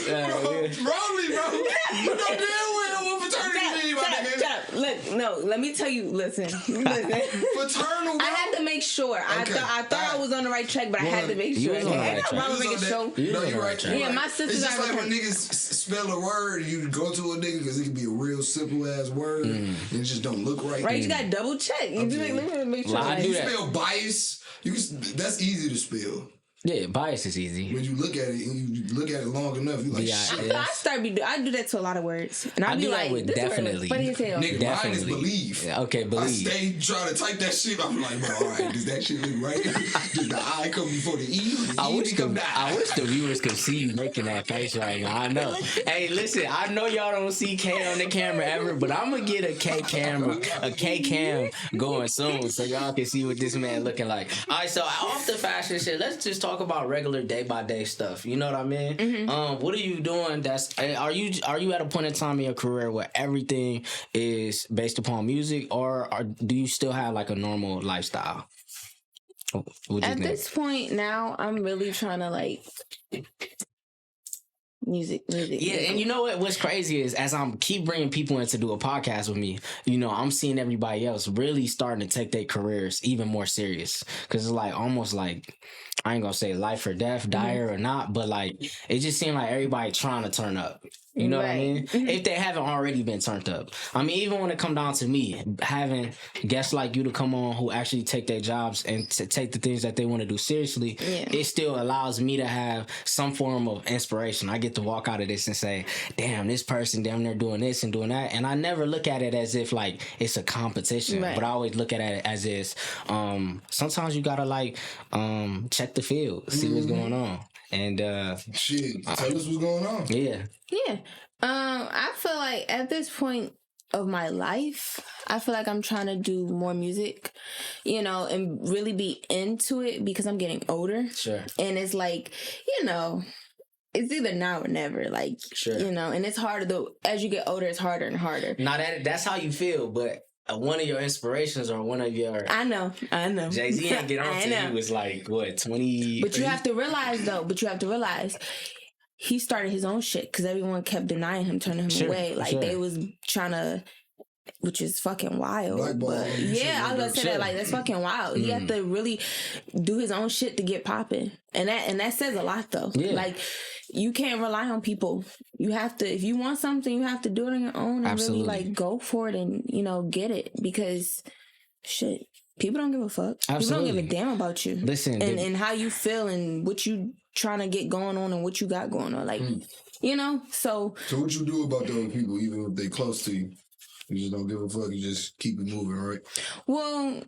Roly, bro. You know damn well what fraternity mean, my nigga. Shut up. Look, no, let me tell you, listen. Fraternal, bro. I had to make sure. Okay. I thought I was on the right track, but I had to make sure. Ain't no problem making sure. No, you're right. Yeah, my sisters are. It's just like when niggas spell a word, you go to a nigga because it can be a real simple ass word and it just don't look right. Right, you got to double check. You just like, let me make sure. Like, you spell bias. That's easy to spell. Yeah, bias is easy. When you look at it and you look at it long enough, you like, shit. I do that to a lot of words. And I be like, this definitely. word is funny as hell. Nigga, mine is believe. Yeah, okay, believe. I stay trying to type that shit. I'm like, bro, all right, does that shit look right? Does the I come before the E? I wish the viewers could see you making that face right now. I know. Hey, listen, I know y'all don't see K on the camera ever, but I'm going to get a K cam going soon so y'all can see what this man looking like. All right, so off the fashion shit, let's just talk about regular day-by-day stuff. You know what I mean? Mm-hmm. What are you doing? Are you at a point in time in your career where everything is based upon music, or do you still have like a normal lifestyle? At this point now, I'm really trying to like music. Yeah, and you know what's crazy is as I'm keep bringing people in to do a podcast with me, you know, I'm seeing everybody else really starting to take their careers even more serious, because it's like almost like, I ain't gonna say life or death, dire or not, but like it just seemed like everybody trying to turn up. You know what I mean? If they haven't already been turned up. I mean, even when it come down to me, having guests like you to come on who actually take their jobs and to take the things that they want to do seriously, it still allows me to have some form of inspiration. I get to walk out of this and say, damn, this person down there doing this and doing that. And I never look at it as if like it's a competition, but I always look at it as is. Sometimes you gotta like check the field, see what's going on. And shit, tell us what's going on. Yeah. I feel like at this point of my life, I feel like I'm trying to do more music, you know, and really be into it because I'm getting older. Sure. And it's like, you know, it's either now or never, like, you know, and it's harder though. As you get older, it's harder and harder. Now that's how you feel, but one of your inspirations or one of your... I know. Jay-Z ain't get on to you was like, what, 20... But you have to realize, he started his own shit because everyone kept denying him, turning him away. Like, they was trying to... Which is fucking wild. But yeah, I was gonna say that, like, that's fucking wild. He had to really do his own shit to get popping. And that says a lot, though. Yeah. Like, you can't rely on people. You have to, if you want something, you have to do it on your own and really, like, go for it and, you know, get it. Because, shit, people don't give a fuck. People don't give a damn about you. Listen. And how you feel and what you trying to get going on and what you got going on. Like, you know, so... So what you do about those people, even if they close to you? You just don't give a fuck. You just keep it moving, right? Well,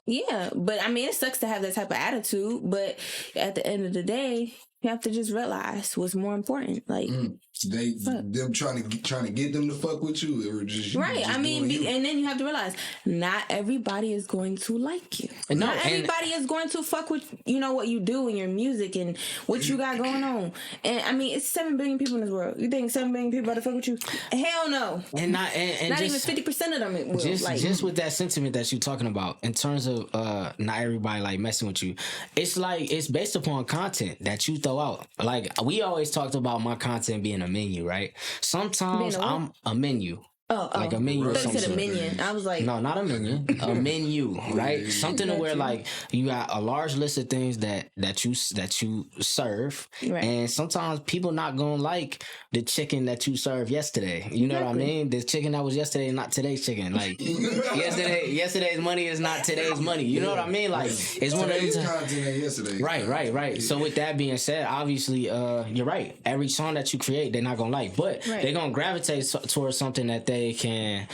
yeah. But, I mean, it sucks to have that type of attitude. But at the end of the day, You have to just realize what's more important. Like them trying to get them to fuck with you, or just you, right. Just I mean, you. And then you have to realize not everybody is going to like you. No, not everybody is going to fuck with what you do and your music and what you got going on. And I mean, it's 7 billion people in this world. You think 7 billion people about to fuck with you? Hell no. And not just, even 50% of them will. Just with that sentiment that you're talking about, in terms of not everybody like messing with you, it's like it's based upon content that you throw out. Like we always talked about my content being a menu, right? Sometimes I'm a menu. Like a menu or something. Said a minion. I was like, no, not a minion, a menu, right? Something to where like you got a large list of things that you serve, right. And sometimes people not gonna like the chicken that you served yesterday. You know what I mean? The chicken that was yesterday is not today's chicken. Like yesterday's money is not today's money. You know what I mean? Like it's one of those content yesterday. Right. Yeah. So with that being said, obviously, you're right. Every song that you create, they're not gonna like, but they're gonna gravitate towards something that they can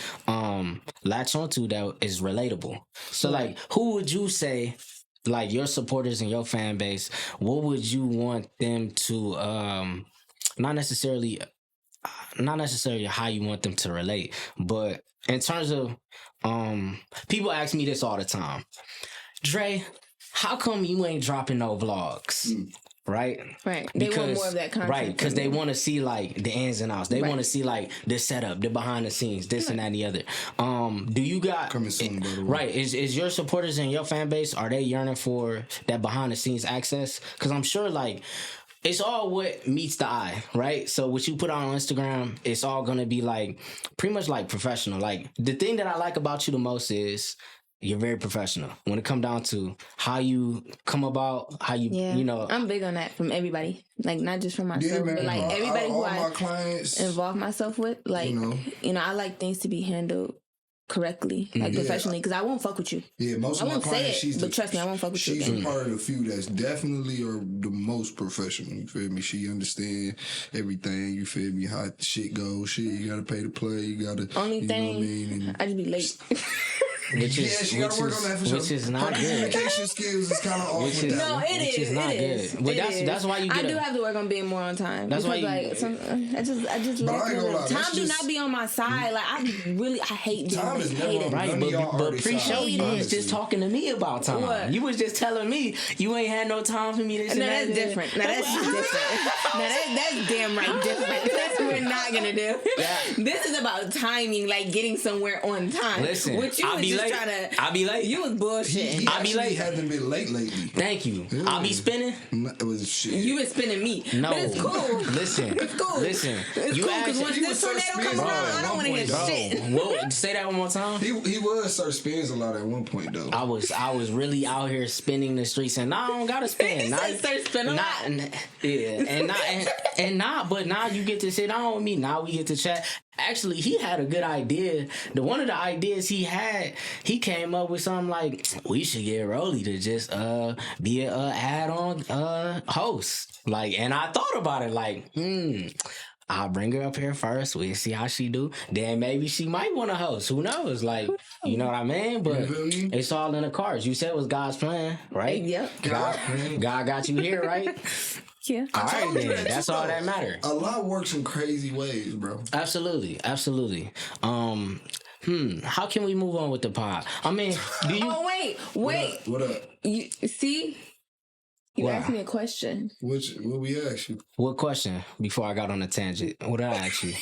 latch onto that is relatable. So like, who would you say, like your supporters and your fan base, what would you want them to not necessarily how you want them to relate, but in terms of people ask me this all the time, Dre, how come you ain't dropping no vlogs? Right. They want more of that content. Right, because they want to see like the ins and outs. They want to see like the setup, the behind the scenes, this and that and the other. Do you got coming soon, by the way. Right? Is your supporters and your fan base, are they yearning for that behind the scenes access? Because I'm sure like it's all what meets the eye, right? So what you put on Instagram, it's all gonna be like pretty much like professional. Like the thing that I like about you the most is you're very professional when it come down to how you come about, how you, you know. I'm big on that from everybody. Like, not just from myself, but like everybody who I clients, involve myself with. Like, you know, I like things to be handled correctly, like professionally, because I won't fuck with you. Yeah, most of my clients, but trust me, I won't fuck with you. She's a part of the few that's definitely are the most professional. You feel me? She understand everything. You feel me? How shit goes. Shit, you gotta pay to play. You gotta. Only thing, I just be late. She gotta work on that for sure. Which is not good. Communication skills is kind of off with that. No, it is. Which is not good. But that's why you get. I do have to work on being more on time. That's why I just let time do not be on my side. Like I hate doing time is never on right. But pre-show you was just talking to me about time. What? You was just telling me you ain't had no time for me. This and that's different. Now that's different. Now that's damn right different. That's what we're not gonna do. This is about timing, like getting somewhere on time. Listen, what you was just trying to. I'll be late. You was bullshit. I'll be late. He hasn't been late lately. Thank you. I'll be spinning. It was shit. You been spinning me. No, but it's cool. Listen, it's cool. Listen, it's you cool because once this tornado comes around, I don't want to hear shit. Whoa, say that one more time. He was Sir Spins a lot at one point though. I was really out here spinning the streets, and now I don't gotta spin. Now Sir Spin a lot. But now you get to sit down with me. Now we get to chat. Actually, he had a good idea. One of the ideas he had, he came up with something like, we should get Roly to just be a add-on host. Like, and I thought about it like, I'll bring her up here first. We'll see how she do. Then maybe she might want to host. Who knows? Like, you know what I mean? But it's all in the cards. You said it was God's plan, right? Yep. God got you here, right? Yeah. All right, then. That's all that matters. A lot works in crazy ways, bro. Absolutely. How can we move on with the pod? I mean, do you... Oh, wait. What up? You see? You asked me a question. What we asked you? What question? Before I got on a tangent. What did I ask you?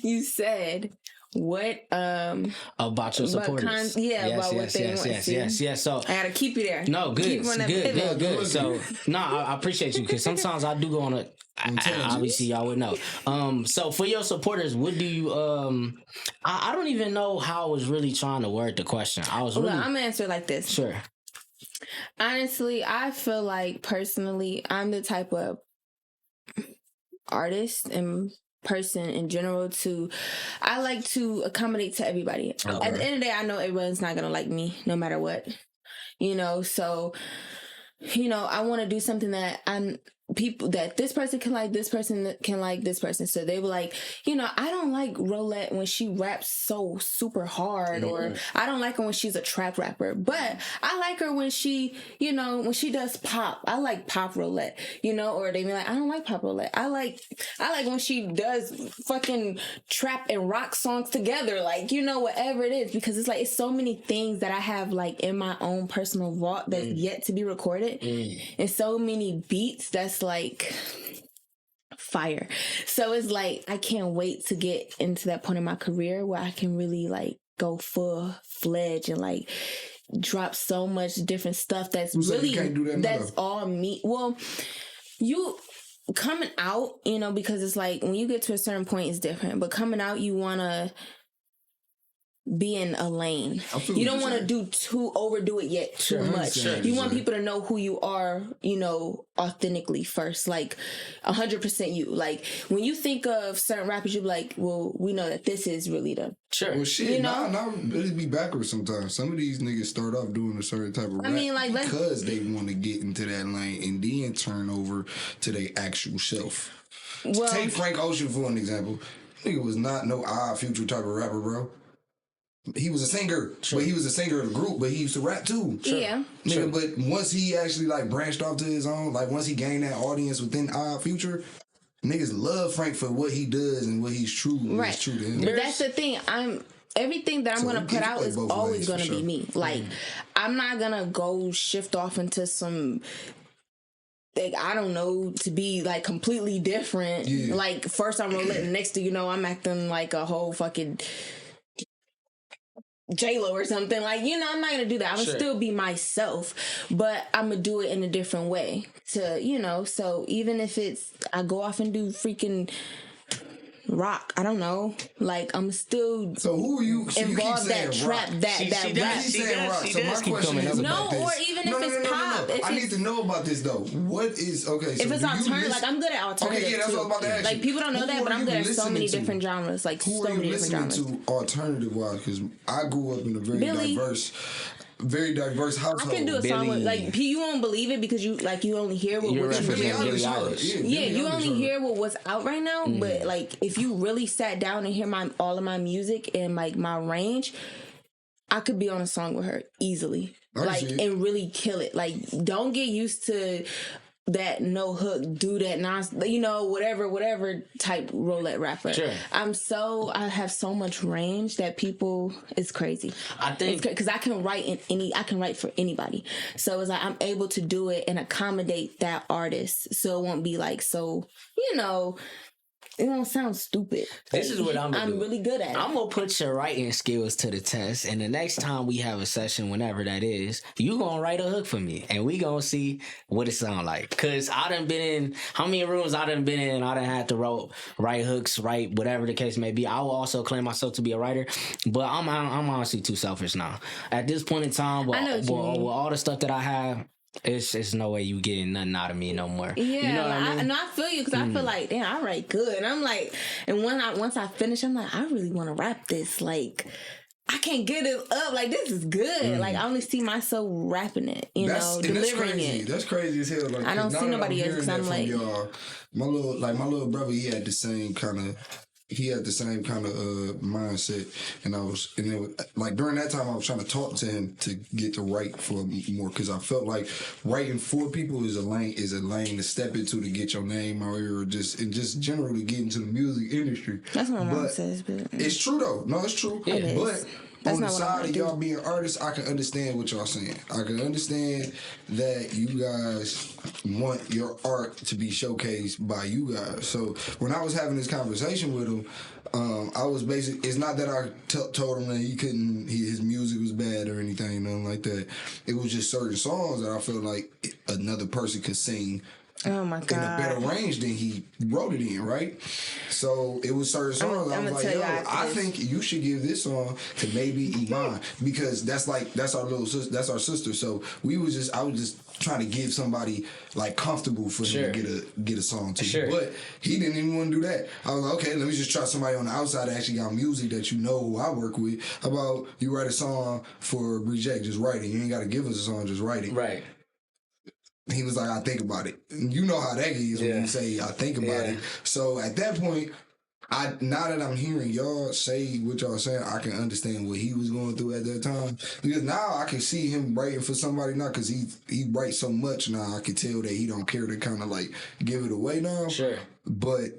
You said... What about your supporters? About what they want. Yes. So I gotta keep you there. No, good. So I appreciate you because sometimes I do go on a. Obviously, y'all would know. So for your supporters, what do you? I don't even know how I was really trying to word the question. I'm gonna answer it like this. Sure. Honestly, I feel like personally, I'm the type of artist and person in general I like to accommodate to everybody. Okay. At the end of the day, I know everyone's not gonna like me no matter what, so I want to do something that people that this person can like, this person can like this person. So they were like, you know, I don't like Rolyat when she raps so super hard, or I don't like her when she's a trap rapper, but I like her when she, you know, when she does pop. I like pop Rolyat, you know, or they be like, I don't like pop Rolyat. I like when she does fucking trap and rock songs together, like, you know, whatever it is, because it's like, it's so many things that I have like in my own personal vault that's yet to be recorded, and so many beats that's like fire. So it's like I can't wait to get into that point in my career where I can really like go full fledged and like drop so much different stuff that's really that's all me. Well, you coming out, you know, because it's like when you get to a certain point it's different, but coming out you want to be in a lane. You don't want to overdo it yet too much. You want people to know who you are, you know, authentically first, like 100% you. Like when you think of certain rappers, you be like, well, we know that this is really them. Well, shit, you know? Nah, really be backwards sometimes. Some of these niggas start off doing a certain type of rap because they want to get into that lane and then turn over to their actual self. Well, take Frank Ocean for an example. Nigga was not no Odd Future type of rapper, bro. He was a singer, but he was a singer of a group, but he used to rap too. Yeah. Nigga, but once he actually like branched off to his own, like once he gained that audience within Odd Future, niggas love Frank for what he does and what he's true. Right. Is true to him. But that's the thing. Everything that I'm going to put out is always going to be me. Like, I'm not going to go shift off into some, like, I don't know, to be like completely different. Yeah. Like, first I'm Rolyt, and next thing you know, I'm acting like a whole fucking J-Lo or something. Like, you know, I'm not gonna do that. I'm gonna still be myself, but I'm gonna do it in a different way to, you know, so even if it's I go off and do freaking rock, I don't know, like I'm still who are you involved that trap rock. that rap. She's saying rock. So my question is no, or even if it's pop. I need to know about this though. What is so if it's alternative? Like I'm good at alternative. Okay, yeah, that's what I was about to ask you. Like people don't know that, but I'm good at so many different genres. Like so many different genres. Who are you listening to alternative wise? Because I grew up in a very diverse household. I can do a song with, like, you won't believe it because you only hear what you only hear what's out right now. But like, if you really sat down and hear all of my music and like my range, I could be on a song with her easily, and really kill it. Like, don't get used to that no hook, do that nonsense, you know, whatever type Rolyat rapper. I have so much range that people, it's crazy. I think because I can write for anybody, so it's like I'm able to do it and accommodate that artist, so it won't be like, so, you know, it won't sound stupid. This is what I'm really good at. I'm gonna put your writing skills to the test, and the next time we have a session, whenever that is, you gonna write a hook for me, and we gonna see what it sound like. Cause I done been in how many rooms I done been in, and I done had to write hooks, write whatever the case may be. I will also claim myself to be a writer, but I'm honestly too selfish now. At this point in time, with all the stuff that I have, it's no way you getting nothing out of me no more. Yeah, you know what I mean? I feel you, because I feel like, damn, I write good. And I'm like, and once I finish, I'm like, I really want to rap this. Like, I can't get it up. Like, this is good. Like, I only see myself rapping it, delivering it. That's crazy as hell. Like, I don't see nobody else, because I'm like, my little brother, he had the same kind of mindset, and like during that time I was trying to talk to him to get to write for more, because I felt like writing for people is a lane to step into to get your name out here, or just generally get into the music industry. That's what my mom says, but it's true though. No, it's true. It but is. That's on the side of y'all being artists, I can understand what y'all saying. I can understand that you guys want your art to be showcased by you guys. So when I was having this conversation with him, I was basically, it's not that I told him that his music was bad or anything, nothing like that. It was just certain songs that I felt like another person could sing. Oh my God. In a better range than he wrote it in, right? So it was certain songs. I was like, I think you should give this song to maybe Iman, because that's our sister. So I was just trying to give somebody like comfortable for him to get a song to. But he didn't even want to do that. I was like, okay, let me just try somebody on the outside that actually got music that you know who I work with. How about you write a song for Reject, just write it. You ain't got to give us a song, just write it. Right. he was like, I think about it. And you know how that is when you say, I think about it. So at that point, now that I'm hearing y'all say what y'all saying, I can understand what he was going through at that time. Because now I can see him writing for somebody now, because he writes so much now. I can tell that he don't care to kind of like give it away now. Sure. But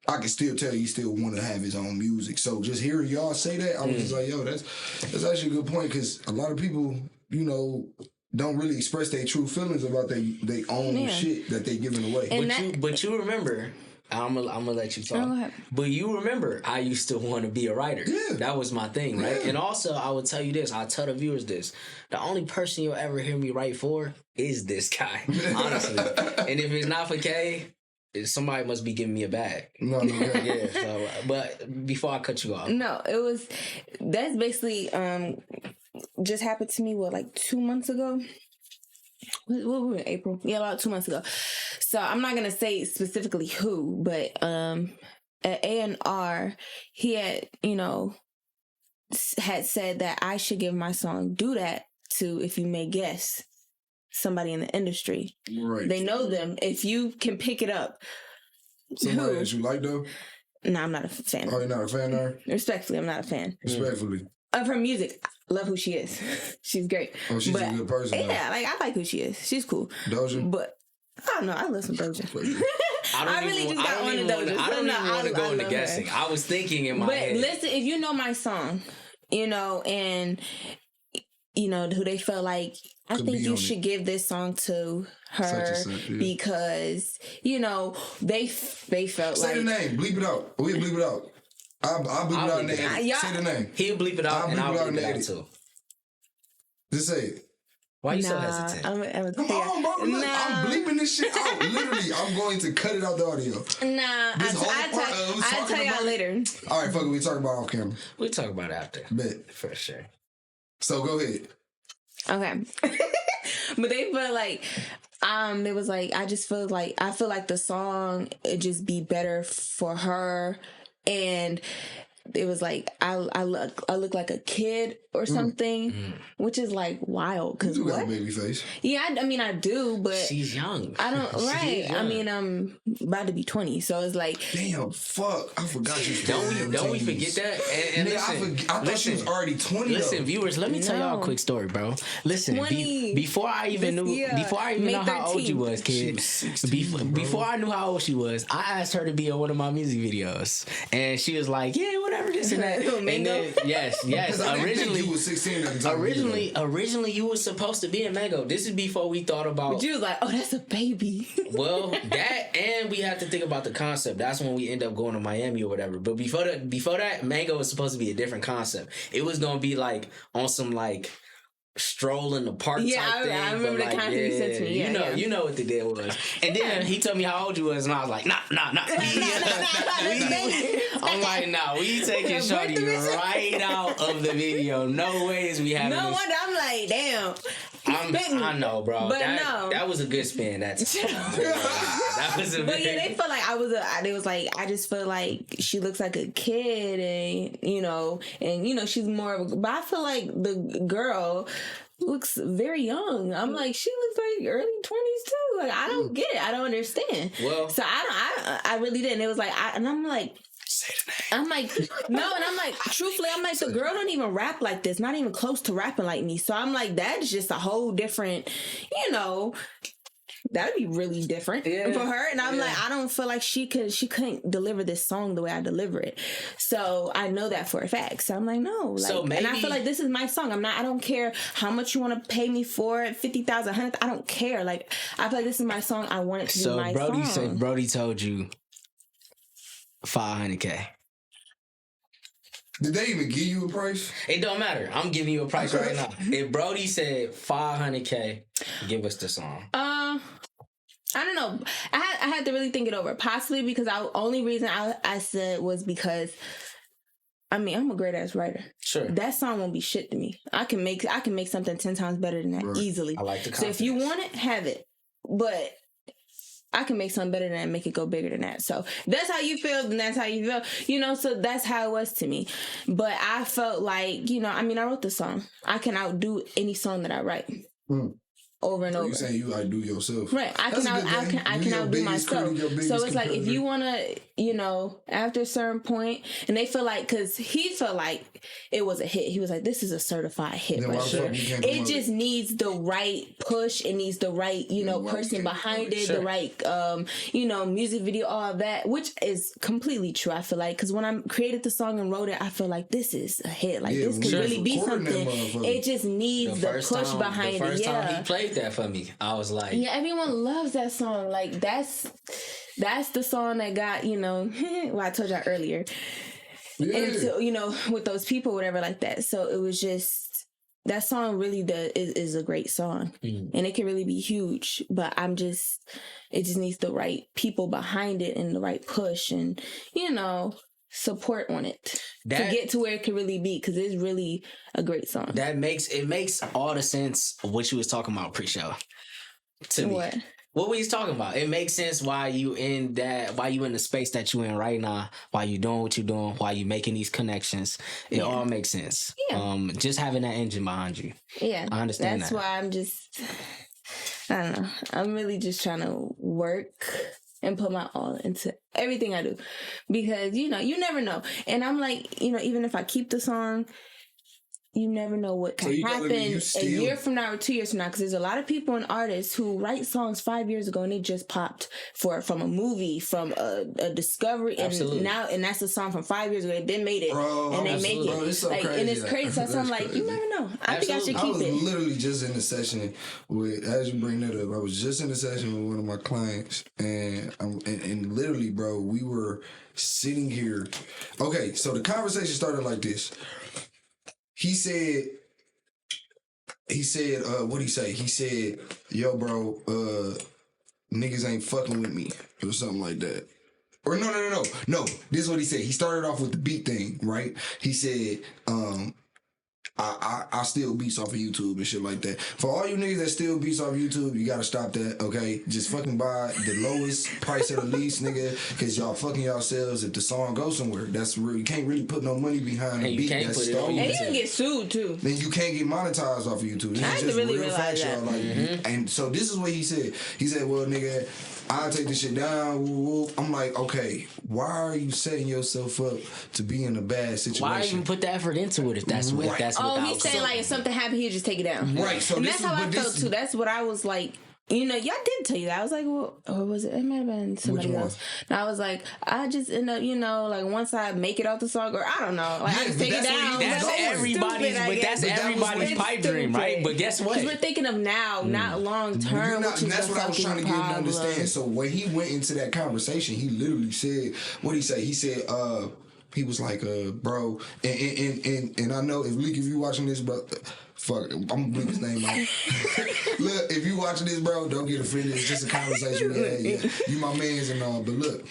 I can still tell he still want to have his own music. So just hearing y'all say that, I was just like, yo, that's actually a good point, because a lot of people, you know, don't really express their true feelings about their own shit that they giving away. But you remember, I'm gonna let you talk. But you remember, I used to want to be a writer. Yeah. That was my thing, right? Yeah. And also, I will tell you this. I'll tell the viewers this. The only person you'll ever hear me write for is this guy, honestly. And if it's not for K, somebody must be giving me a bag. No. Yeah. So, but before I cut you off, that's basically just happened to me. Like 2 months ago. What were we in April? Yeah, about 2 months ago. So I'm not gonna say specifically who, but at A&R, he had, had said that I should give my song "Do That" to, if you may guess, somebody in the industry. Right. They know them. If you can pick it up. Somebody that you like though? No, I'm not a fan. Oh, you're not a fan of her? Respectfully, I'm not a fan. Respectfully. Of her music. Love who she is. She's great. Oh, she's a good person. Yeah, like I like who she is. She's cool. Doja? But I don't know. I love some Doja. I really just got on the Doja. I don't even want to go into guessing. I was thinking in my head. But listen, if you know my song, and who they felt like, I think you should give this song to her because, they felt like... Say the name. Bleep it out. We'll bleep it out. I'll bleep it out in the edit. Say the name. He'll bleep it out and I'll bleep it out too. Just say it. Why you so hesitant? Come on, bro. Look, I'm bleeping this shit out. Literally, I'm going to cut it out the audio. I'll tell y'all later. All right, fuck it. We talk about off camera. We'll talk about it after. Bet. For sure. So go ahead. Okay. But they felt like, it was like, I feel like the song, it'd just be better for her. And it was like I look like a kid or something, which is like wild. Cause you got a baby face. Yeah, I mean I do, but she's young. I don't. Right. I mean I'm about to be 20, so it's like damn. Fuck, I forgot you. Don't we forget that? And listen, I thought she was already 20. Listen, viewers, let me tell y'all a quick story, bro. Listen, before I even know how old you was, kid. Before I knew how old she was, I asked her to be in one of my music videos, and she was like, "Yeah, whatever, this and that." And then, yes. Originally, you was 16 at the time. Originally, you was supposed to be in Mango. This is before we thought about. But you was like, "Oh, that's a baby." Well, that and we have to think about the concept. That's when we end up going to Miami or whatever. But before that, Mango was supposed to be a different concept. It was gonna be like on some like stroll in the park type thing. I remember the concept you sent to me. You know what the deal was. And then he told me how old you was, and I was like, nah. I'm like, nah, we taking shorty right out of the video. No ways we having no wonder I'm like, damn. I know, bro. But that was a good spin. That was a. But yeah, they felt like they was like, I just feel like she looks like a kid, and she's more of a. But I feel like the girl looks very young. I'm like, she looks like early 20s too. Like I don't get it. I don't understand. Well, so I really didn't. It was like, and I'm like. Say the name. I'm like, no, and I'm like, truthfully, I'm like, the girl don't even rap like this, not even close to rapping like me. So I'm like, that's just a whole different, that'd be really different for her. And I'm like, I don't feel like she couldn't deliver this song the way I deliver it. So I know that for a fact. So I'm like, no, like, and I feel like this is my song. I don't care how much you want to pay me for it, 50,000, 100. I don't care. Like, I feel like this is my song. I want it to be my song. So Brody told you $500K. Did they even give you a price? It don't matter. I'm giving you a price right now. If Brody said $500K, give us the song. I don't know. I had to really think it over. Possibly because only reason I said was because I'm a great ass writer. Sure. That song won't be shit to me. I can make something 10 times better than that easily. I like the confidence. So if you want it, have it. But I can make something better than that and make it go bigger than that. So that's how you feel, then that's how you feel. So that's how it was to me. But I felt like, I wrote the song. I can outdo any song that I write. over and over. You saying you outdo yourself, right? I can outdo myself. So it's like if you want to, after a certain point, and they feel like, because he felt like it was a hit. He was like, "This is a certified hit right here." It just needs the right push. It needs the right, person behind it, the right, music video, all of that, which is completely true. I feel like, because when I created the song and wrote it, I feel like this is a hit. Like this could really be something. It just needs the push behind it. The first time he played that for me, I was like, yeah, everyone loves that song. Like that's the song that got, well, I told y'all earlier, into, with those people, whatever, like that. So it was just, that song really is a great song, and it can really be huge. But it just needs the right people behind it and the right push and support on it to get to where it can really be, because it's really a great song. It makes all the sense of what you was talking about pre-show to me. What were you talking about? It makes sense why you in the space that you in right now, why you doing what you doing, why you making these connections. It all makes sense. Yeah. Just having that engine behind you. Yeah. I understand That's why I'm just, I don't know. I'm really just trying to work and put my all into everything I do, because you never know. And I'm like, even if I keep the song, you never know what can happen a year from now or 2 years from now. Because there's a lot of people and artists who write songs 5 years ago and they just popped from a movie, from a discovery, and that's a song from 5 years ago. They then made it, and they make it. It's so crazy. And it's crazy. So I'm like, you never know. I think I should keep it. I was literally just in a session with, as you bring that up, I was just in a session with one of my clients, and literally, bro, we were sitting here. Okay, so the conversation started like this. He said, what'd he say? He said, yo, bro, niggas ain't fucking with me, or something like that. Or no. This is what he said. He started off with the beat thing, right? He said, I steal beats off of YouTube and shit like that. For all you niggas that steal beats off YouTube, you gotta stop that, okay? Just fucking buy the lowest price at the least, nigga, because y'all fucking yourselves if the song goes somewhere. That's real. You can't really put no money behind a beat that's stolen. And you can get sued too. Then you can't get monetized off of YouTube. This is just really real facts, y'all. Like, and so this is what he said. He said, well, nigga, I'll take this shit down. I'm like, okay, why are you setting yourself up to be in a bad situation? Why even put the effort into it if that's what that's what he's saying, like, if something happened, he'll just take it down. Right. So and that's how I felt too. That's what I was like. Y'all did tell you that. I was like, well, or was it? It might have been somebody else. And I was like, I just end up, like once I make it off the song, or I don't know, like I just take it down. That's everybody's pipe dream, right? But guess what? Because we're thinking of now, not long term. That's what I was trying to get him to understand. So when he went into that conversation, he literally said, what he say? He said, he was like, bro, and I know if you watching this, bro. Fuck, I'm gonna bleep his name out. Look, if you watching this, bro, don't get offended. It's just a conversation we had. Yeah, you my mans and all. But look,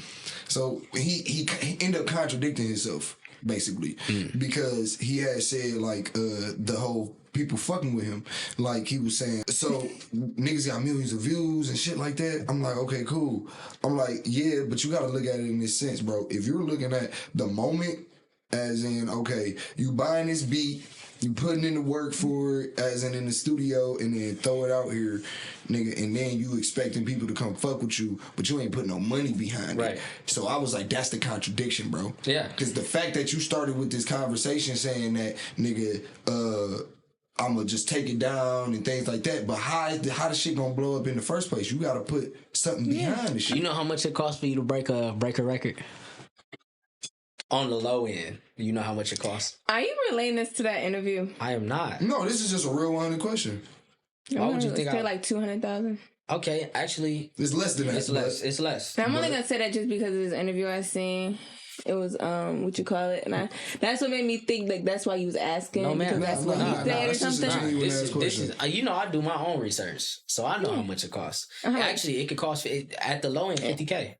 so he ended up contradicting himself basically because he had said like the whole people fucking with him, like he was saying. So niggas got millions of views and shit like that. I'm like, okay, cool. I'm like, yeah, but you gotta look at it in this sense, bro. If you're looking at the moment, as in, okay, you buying this beat. You putting in the work for it, as in the studio, and then throw it out here, nigga, and then you expecting people to come fuck with you, but you ain't putting no money behind it. So I was like, that's the contradiction, bro. Yeah. Because the fact that you started with this conversation saying that, nigga, I'ma just take it down and things like that, but how the shit gonna blow up in the first place? You gotta put something behind the shit. You know how much it costs for you to break a record? On the low end, you know how much it costs. Are you relating this to that interview? I am not. No, this is just a real 100 question. Why would you think I like 200,000? Okay, actually, it's less than that. It's less. I'm only gonna say that just because of this interview I seen. It was what you call it, and that's what made me think like that's why you was asking. No, man, that's what he said or something. This is I do my own research, so I know how much it costs. Actually, it could cost at the low end $50K.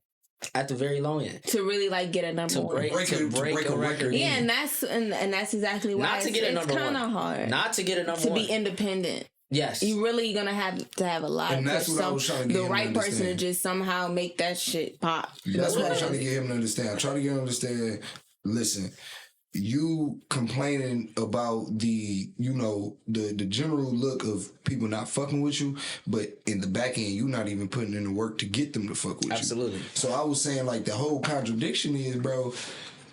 At the very low end, to really like get a number one, to break a record. Yeah, and that's exactly why it's kind of hard. Not to get a number one, to be independent. Yes, you really gonna have to have a lot and that's what I was trying to get the right person to just somehow make that shit pop. That's what I'm trying to get him to understand. I'm trying to get him to understand. Listen, you complaining about the general look of people not fucking with you, but in the back end, you not even putting in the work to get them to fuck with you. Absolutely. So I was saying, like, the whole contradiction is, bro,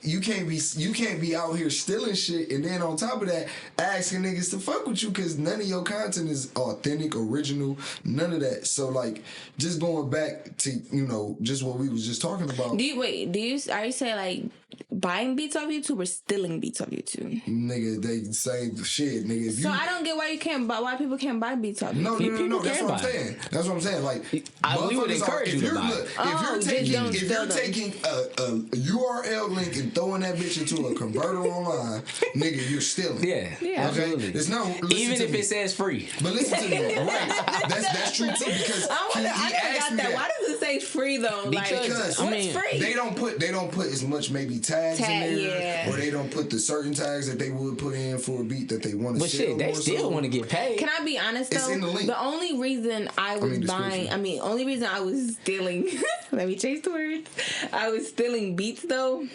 you can't be out here stealing shit and then on top of that asking niggas to fuck with you because none of your content is authentic, original, none of that. So like just going back to just what we was just talking about. Are you saying like buying beats off YouTube or stealing beats off YouTube? Nigga, they say shit, nigga. I don't get why people can't buy beats off YouTube. No. That's what I'm saying. That's what I'm saying. Like, we would encourage you to buy it. If you're taking a URL link and throwing that bitch into a converter online, nigga, you're stealing. Yeah, absolutely. It's no, even if it says free. But listen to me, right? That's true too because he asked me that. Why does it say free though? Because what's free? They don't put as much maybe tags in there, or they don't put the certain tags that they would put in for a beat that they want to. But shit, they still want to get paid. Can I be honest though? It's in the link. The only reason I was only reason I was stealing. Let me change the words. I was stealing beats though.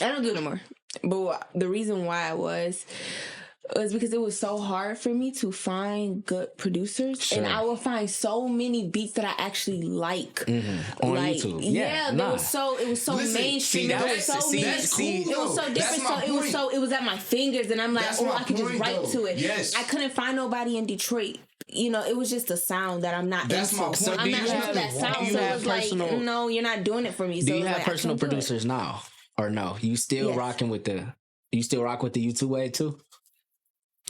I don't do it no more. But the reason why I was because it was so hard for me to find good producers, and I would find so many beats that I actually like on YouTube. It was so mainstream. It was so different. It was at my fingers, and I'm like, I could just write to it. Yes. I couldn't find nobody in Detroit. It was just a sound that I'm not into. That's my point. I'm not into that sound. So it was like, no, you're not doing it for me. Do you have personal producers now, or no? You still rocking with You still rock with the YouTube way too?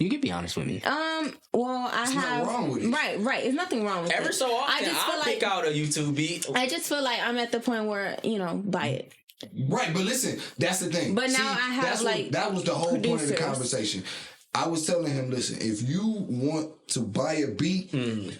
You can be honest with me. Well, There's nothing wrong with it. Right. There's nothing wrong with it. Every so often, I'll pick out a YouTube beat. I just feel like I'm at the point where, buy it. Right, but listen, that's the thing. But now I have that was the whole producers. point of the conversation. I was telling him, listen, if you want to buy a beat,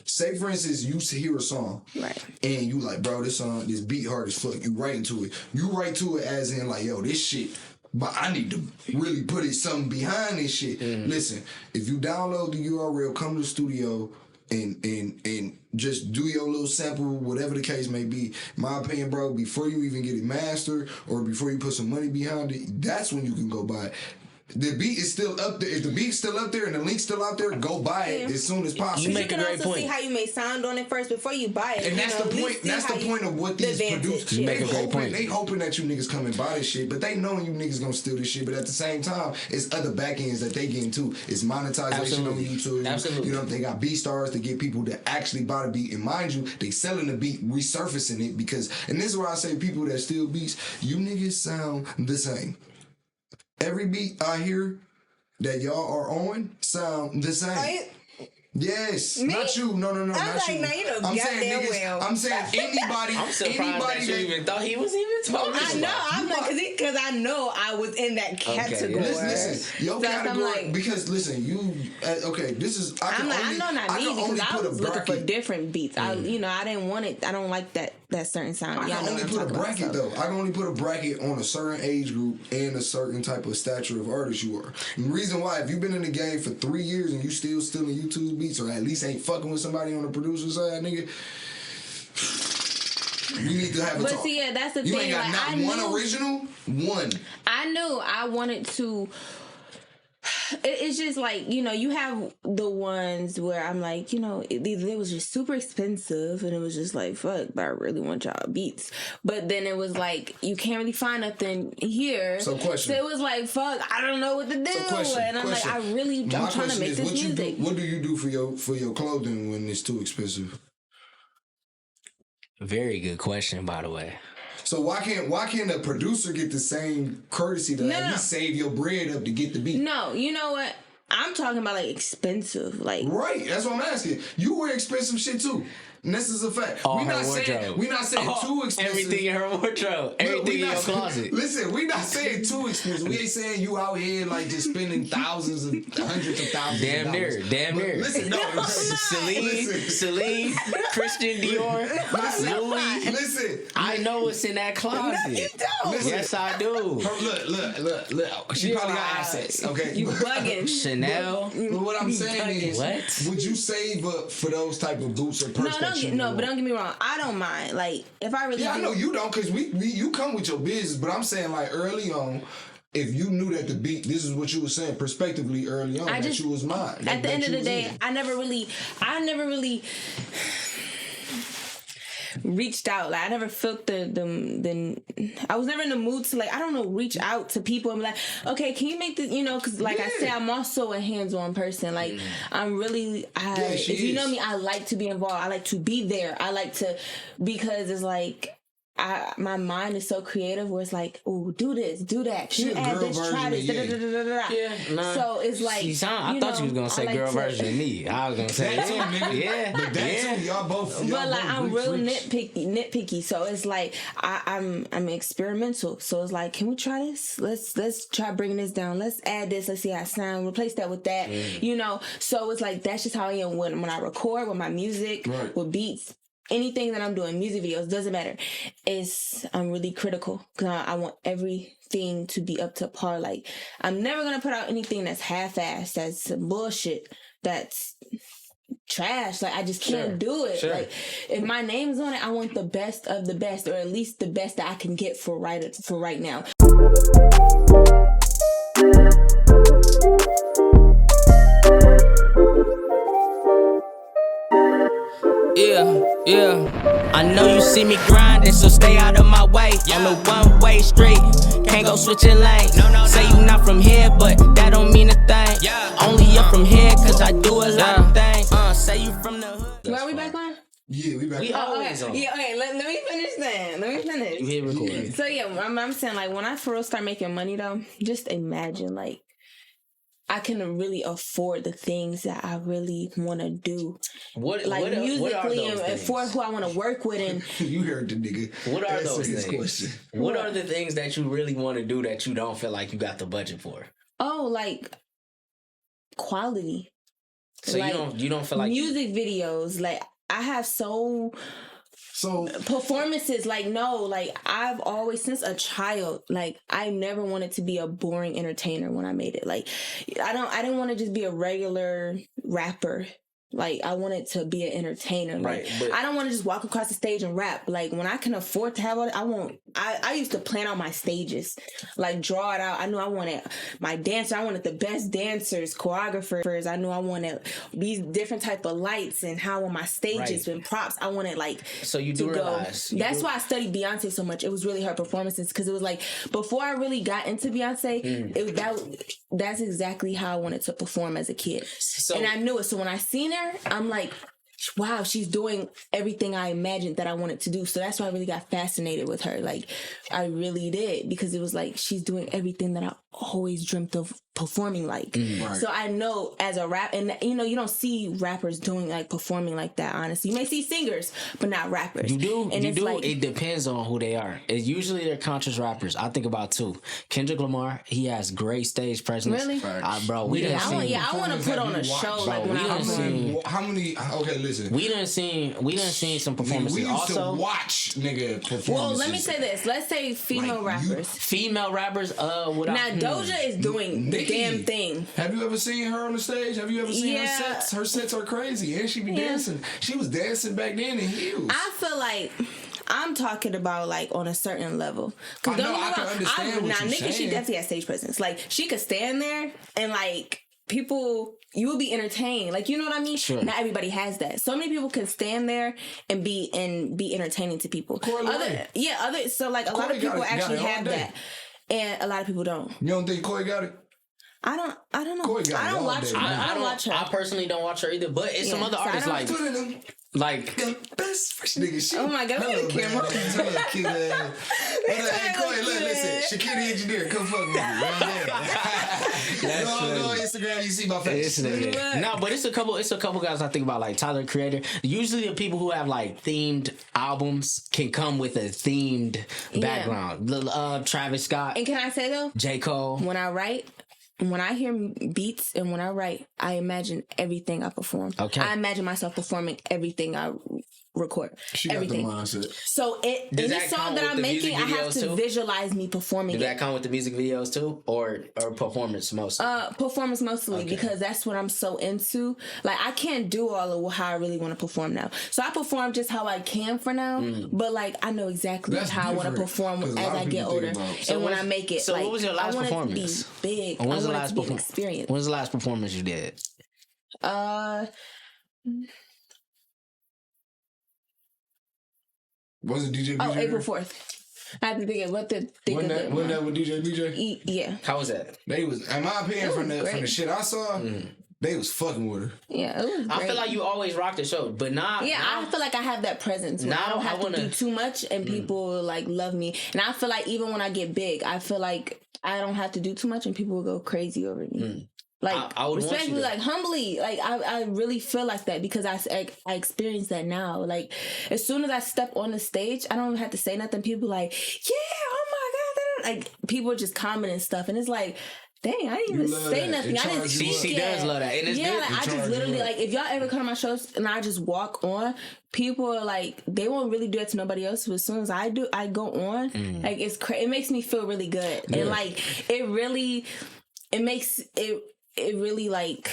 say for instance, you hear a song, right, and you like, bro, this beat hard as fuck. You write into it. You write to it as in like, yo, this shit. But I need to really put something behind this shit. Listen, if you download the URL, come to the studio and just do your little sample, whatever the case may be. My opinion, bro, before you even get it mastered or before you put some money behind it, that's when you can go buy it. The beat is still up there. If the beat's still up there and the link's still out there, go buy it as soon as possible. You can also see how you may sound on it first before you buy it. And that's the point. That's the point of what these producers. They hoping that you niggas come and buy this shit, but they knowing you niggas gonna steal this shit. But at the same time, it's other back ends that they get into. It's monetization on YouTube. Absolutely. They got B stars to get people to actually buy the beat. And mind you, they selling the beat, resurfacing it because. And this is why I say people that steal beats, you niggas sound the same. Every beat I hear that y'all are on sound the same. Yes, me? Not you. No, I'm not like, you. no, you know, I'm saying goddamn niggas. well. I'm saying anybody. I'm surprised that you even thought he was even talking about. I know. I'm like, because I know I was in that category. Okay, listen, your category. Because listen, you. Okay, this is. I know not me because I was looking for different beats. I didn't want it. I don't like that certain sound. I can only put a bracket though. I can only put a bracket on a certain age group and a certain type of stature of artist you are. And the reason why, if you've been in the game for 3 years and you still stealing YouTube beats, or at least ain't fucking with somebody on the producer side, nigga, you need to have a talk. But see, that's the thing. You ain't got not one original. One. I knew I wanted to. It's just like, you have the ones where I'm like, it was just super expensive and it was just like, fuck, but I really want y'all beats. But then it was like, you can't really find nothing here. So it was like, fuck, I don't know what to do. And I'm like, I'm trying to make this music. What do you do for your clothing when it's too expensive? Very good question, by the way. So why can't a producer get the same courtesy to at least save your bread up to get the beat? No, you know what? I'm talking about like expensive, like right. That's what I'm asking. You wear expensive shit too. And this is a fact. We're not saying too expensive. Everything in her wardrobe. Everything in your closet. Listen, we're not saying too expensive. We ain't saying you out here like just spending thousands and hundreds of thousands of dollars. Damn near. Listen, no. Celine, Christian Dior, Louis. Listen. I know what's in that closet. No, you don't. Listen, yes, I do. Look. She probably got assets, okay? You bugging. Chanel. But what I'm saying is, what? Would you save up for those type of boots or purse? But don't get me wrong. I don't mind. Like, if I really I know you don't, because you come with your business, but I'm saying like early on, if you knew that the beat, this is what you were saying prospectively early on, that you was mine. At the end of the day, I never really reached out. Like I never felt the I was never in the mood to like, I don't know, reach out to people and be like, okay, can you make this, you know, because like I said, I'm also a hands-on person. Like I'm really, if you know me, I like to be involved. I like to be there. I like to, because it's like, my mind is so creative where it's like, oh, do this, do that. Can you add this, try this, So it's like, I thought you was gonna say girl version of me. I was gonna say that too, nigga. But that too, y'all both. But like I'm real nitpicky. So it's like I'm experimental. So it's like, can we try this? Let's try bringing this down. Let's add this. Let's see how it sounds. Replace that with that. You know. So it's like that's just how I am when I record with my music, with beats. Anything that I'm doing, music videos, doesn't matter. I'm really critical because I want everything to be up to par. Like, I'm never going to put out anything that's half-assed, that's bullshit, that's trash. Like, I just can't do it. Like, if my name's on it, I want the best of the best, or at least the best that I can get for right now. Yeah, I know you see me grinding, so stay out of my way. On the one-way street, can't go switching lanes. Say you not from here, but that don't mean a thing. Only up from here, cause I do a lot of things. Say you from the hood. Where are we back on? Yeah, we back. We always on. Yeah, okay, let me finish then. Let me finish. You hit record. So yeah, I'm saying like when I first start making money though, just imagine like I can really afford the things that I really want to do. What musically and for who I want to work with. And you heard the nigga. What are those things? What are the things that you really want to do that you don't feel like you got the budget for? Oh, like quality. So like, you don't feel like music videos. Like I have so performances, like no, like I've always since a child, like I never wanted to be a boring entertainer when I made it. Like I didn't want to just be a regular rapper. Like I wanted to be an entertainer. Like I don't want to just walk across the stage and rap. Like when I can afford to have all that, I used to plan out my stages, like draw it out. I knew I wanted my dancer. I wanted the best dancers, choreographers. I knew I wanted these different type of lights and how on my stages and props. I wanted like so you do realize that's why I studied Beyonce so much. It was really her performances because it was like before I really got into Beyonce, that's exactly how I wanted to perform as a kid. And I knew it. So when I seen her, I'm like, wow, she's doing everything I imagined that I wanted to do. So that's why I really got fascinated with her. Like, I really did, because it was like she's doing everything that I always dreamt of performing like. So I know as a rap, and you know, you don't see rappers doing like performing like that, honestly. You may see singers, but not rappers. You do, and you do. Like, it depends on who they are. It's usually they're conscious rappers. I think about two. Kendrick Lamar, he has great stage presence. Really? Bro, I want to put on a show like when I was how many? Okay, listen. We done seen some performances. We used also to watch nigga performances. Well, let me say this. Let's say female rappers. Female rappers. Now Doja is doing the damn thing. Have you ever seen her on the stage? Have you ever seen her sets? Her sets are crazy, and she be dancing. She was dancing back then in heels. I feel like I'm talking about like on a certain level. I know, I can understand what you're saying. She definitely has stage presence. Like she could stand there and like people, you will be entertained. Like, you know what I mean? Sure. Not everybody has that. So many people can stand there and be entertaining to people. So like a lot of people actually have that. And a lot of people don't. You don't think Koi got it? I don't know. I don't watch her. I don't watch her. I personally don't watch her either, but it's some other artists like the best fresh nigga shit. Oh my god, look at the camera. Cute ass. Hey, Koi, look, listen. Shakira the engineer, come fuck with me right there. Go on Instagram, you see my face. No, but it's a couple guys I think about, like Tyler, the Creator. Usually the people who have like themed albums can come with a themed background. Travis Scott. And can I say though? J. Cole. When I write, when I hear beats and when I write, I imagine everything I perform. Okay. I imagine myself performing everything I record She everything. got the mindset. So any song that I'm making, I have to visualize me performing. Does that come with the music videos too, or performance mostly? Performance mostly, because that's what I'm so into. Like, I can't do all of how I really want to perform now. So I perform just how I can for now, but like I know exactly how I want to perform as I get older and when I make it. So like, what was your last performance? I want it to be big. When's I want it to be an experience. When's the last performance you did? Was it DJ BJ? Oh, April 4th. I have to think of what the thing Wasn't that with DJ BJ? Yeah. How was that? They was, in my opinion, from the shit I saw, they was fucking with her. Yeah, it was great. I feel like you always rock the show, but I feel like I have that presence. Now I don't have to do too much, and people like love me. And I feel like even when I get big, I feel like I don't have to do too much, and people will go crazy over me. Like, I would respectfully, like, humbly, like, I really feel like that because I experience that now. Like, as soon as I step on the stage, I don't even have to say nothing. People like, yeah, oh my God. Like, people just comment and stuff. And it's like, dang, I didn't even say nothing. I didn't She does love that. And it's good. Like, I just literally, like, if y'all ever come to my shows and I just walk on, people are like, they won't really do it to nobody else. But as soon as I do, I go on. Like, it makes me feel really good. Yeah. And, like, it really like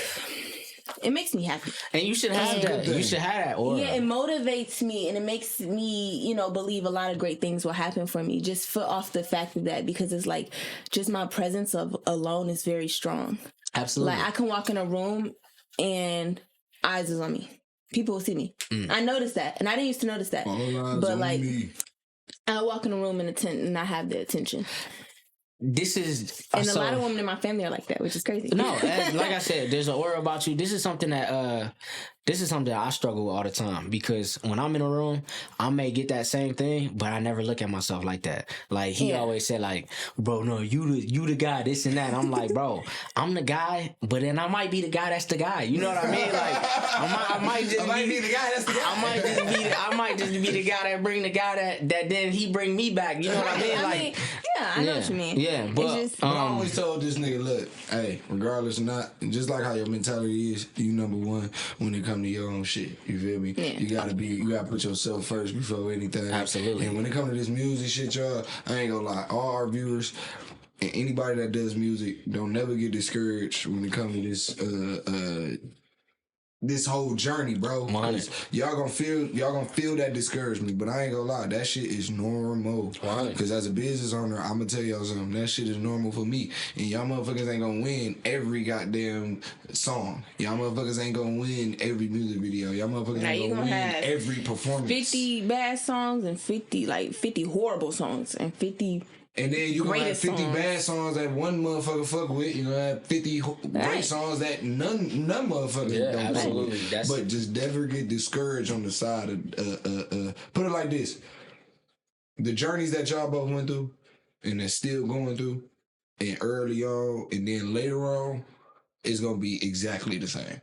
it makes me happy, and you should have that. You should have that aura. Yeah, it motivates me, and it makes me, believe a lot of great things will happen for me just off the fact of that, because it's like just my presence alone is very strong. Absolutely. Like, I can walk in a room and eyes is on me. People will see me. I noticed that, and I didn't used to notice that, but like I walk in a room and I have the attention. This is a lot of women in my family are like that, which is crazy. No, like I said, there's an aura about you. This is something that I struggle with all the time, because when I'm in a room, I may get that same thing, but I never look at myself like that. Like, he always said, like, bro, no, you the guy, this and that. And I'm like, bro, I'm the guy, but then I might be the guy that's the guy. You know what I mean? Like, I might be the guy that's the guy. I might just be the guy that bring the guy that then he bring me back. You know what I mean? Like, I know what you mean. Yeah, but I always told this nigga, look, hey, regardless or not, just like how your mentality is, you number one when it comes to your own shit. You feel me? Yeah. You gotta put yourself first before anything. Absolutely. And when it comes to this music shit, y'all, I ain't gonna lie, all our viewers and anybody that does music, don't never get discouraged when it comes to this whole journey, bro. Y'all gonna feel that discouragement, but I ain't gonna lie, that shit is normal. Because as a business owner, I'm gonna tell y'all something, that shit is normal for me. And y'all motherfuckers ain't gonna win every goddamn song. Y'all motherfuckers ain't gonna win every music video. Y'all motherfuckers ain't gonna win every performance. 50 bad songs and 50 horrible songs and 50. And then you gonna have 50 bad songs that one motherfucker fuck with. You gonna have 50 great songs that none motherfuckers don't absolutely. fuck with. But just never get discouraged on the side of put it like this. The journeys that y'all both went through and that's still going through, and early on and then later on, is gonna be exactly the same.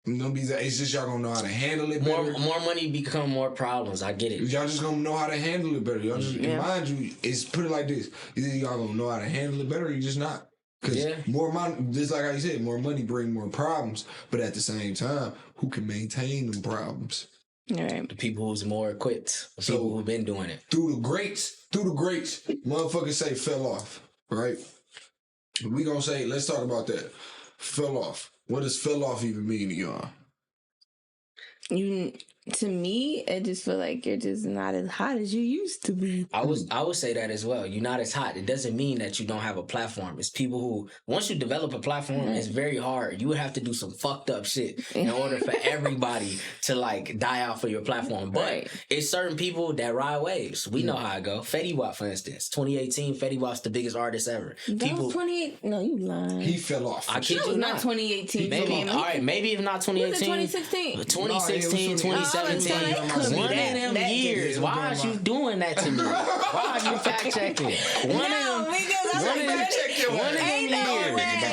It's just y'all gonna know how to handle it better. More money become more problems. I get it. Y'all just gonna know how to handle it better. Y'all just, mind you, it's put it like this. Either y'all gonna know how to handle it better or you just not. Because more money, just like how you said, more money bring more problems. But at the same time, who can maintain them problems? Right. The people who's more equipped. The people who've been doing it. Through the greats, motherfuckers say fell off, right? We gonna say, let's talk about that. Fell off. What does fell off even mean to y'all? To me, I just feel like you're just not as hot as you used to be. I would say that as well. You're not as hot. It doesn't mean that you don't have a platform. It's people who, once you develop a platform, it's very hard. You would have to do some fucked up shit in order for everybody to like die out for your platform. But it's certain people that ride waves. We know how it go. Fetty Wap, for instance. 2018, Fetty Wap's the biggest artist ever. That was 28. No, you lying. He fell off. I kid you not. 2018. Maybe if not 2018. 2016. 2016, 2017. One of them years. Why are you doing that to me? Why are you fact checking? One of them years.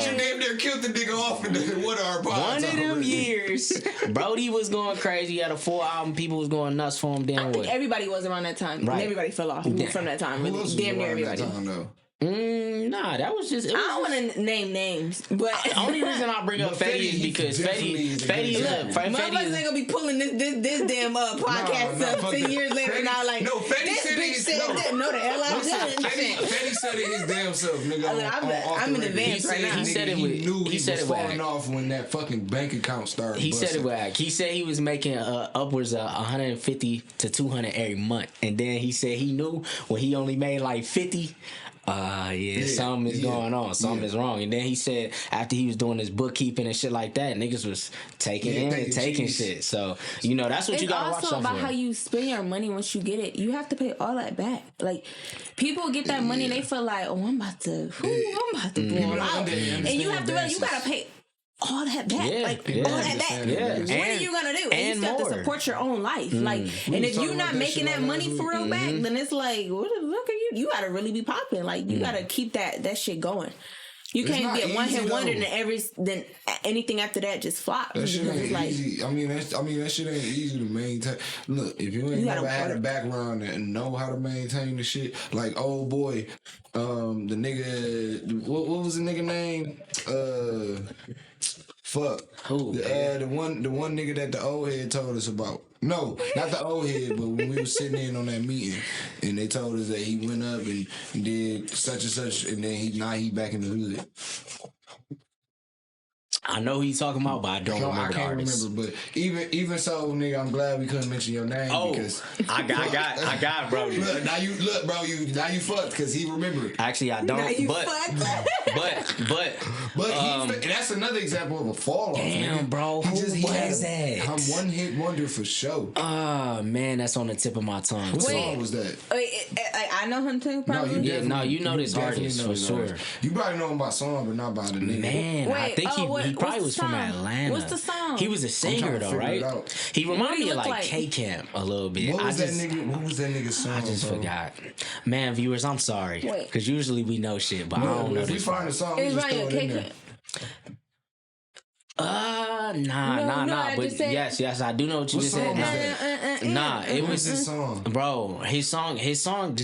You damn near killed the nigga off in one of our pods. One of them years, Brody was going crazy. He had a full album. People was going nuts for him. I think everybody was around that time. Right. Everybody fell off from that time. Really. Damn near everybody. Nah, that was just. I don't want to name names, but the only reason I bring up Fetty is because Fetty motherfuckers ain't gonna be pulling this damn podcast up 10 years later. Now, like, no, Fetty said it. No, the hell I didn't. Fetty said it his damn self, nigga. I'm in advance right now. He said it with. He said it was falling off when that fucking bank account started. He said it with. He said he was making upwards of 150 to 200 every month, and then he said he knew when he only made like 50. Something is going on. Something is wrong. And then he said after he was doing his bookkeeping and shit like that, niggas was taking shit. So, that's what you gotta watch out for. It's also about how you spend your money once you get it. You have to pay all that back. Like, people get that money and they feel like, oh, I'm about to blow out. And you have to realize you gotta pay all that back, all that back. What are you gonna do? And you still have to support your own life. Like, and if you're not making that money for real back, then it's like, what the fuck are you? You gotta really be popping. Like, you gotta keep that shit going. You can't be a one hit wonder, and then anything after that just flops. That shit ain't easy. I mean, that shit ain't easy to maintain. Look, if you ain't never had a background and know how to maintain the shit, like old boy, the nigga, what was the nigga name? Fuck. Who? The one nigga that the old head told us about. No, not the old head, but when we was sitting in on that meeting and they told us that he went up and did such and such, and then he back in the hood. I know who he's talking about, but I don't remember. I can't remember, but even so, nigga, I'm glad we couldn't mention your name. Because I got, bro. Look, bro, you fucked because he remembered. Actually, I don't. But that's another example of a fall off. Damn, nigga. bro, who was that? I'm one hit wonder for sure. Oh man, that's on the tip of my tongue. What song was that? I know him too. Probably. You know this artist for sure. You probably know him by song, but not by the name. Man, I think he probably was from Atlanta. What's the song? He was a singer though, right? He reminded me of like K-Camp a little bit. What was that nigga's song? I just forgot. Man, viewers, I'm sorry. Because usually we know shit, but I don't know. If we find a song, we just throw it in there. Nah. But yes, I do know what you just said. It was his song, bro. The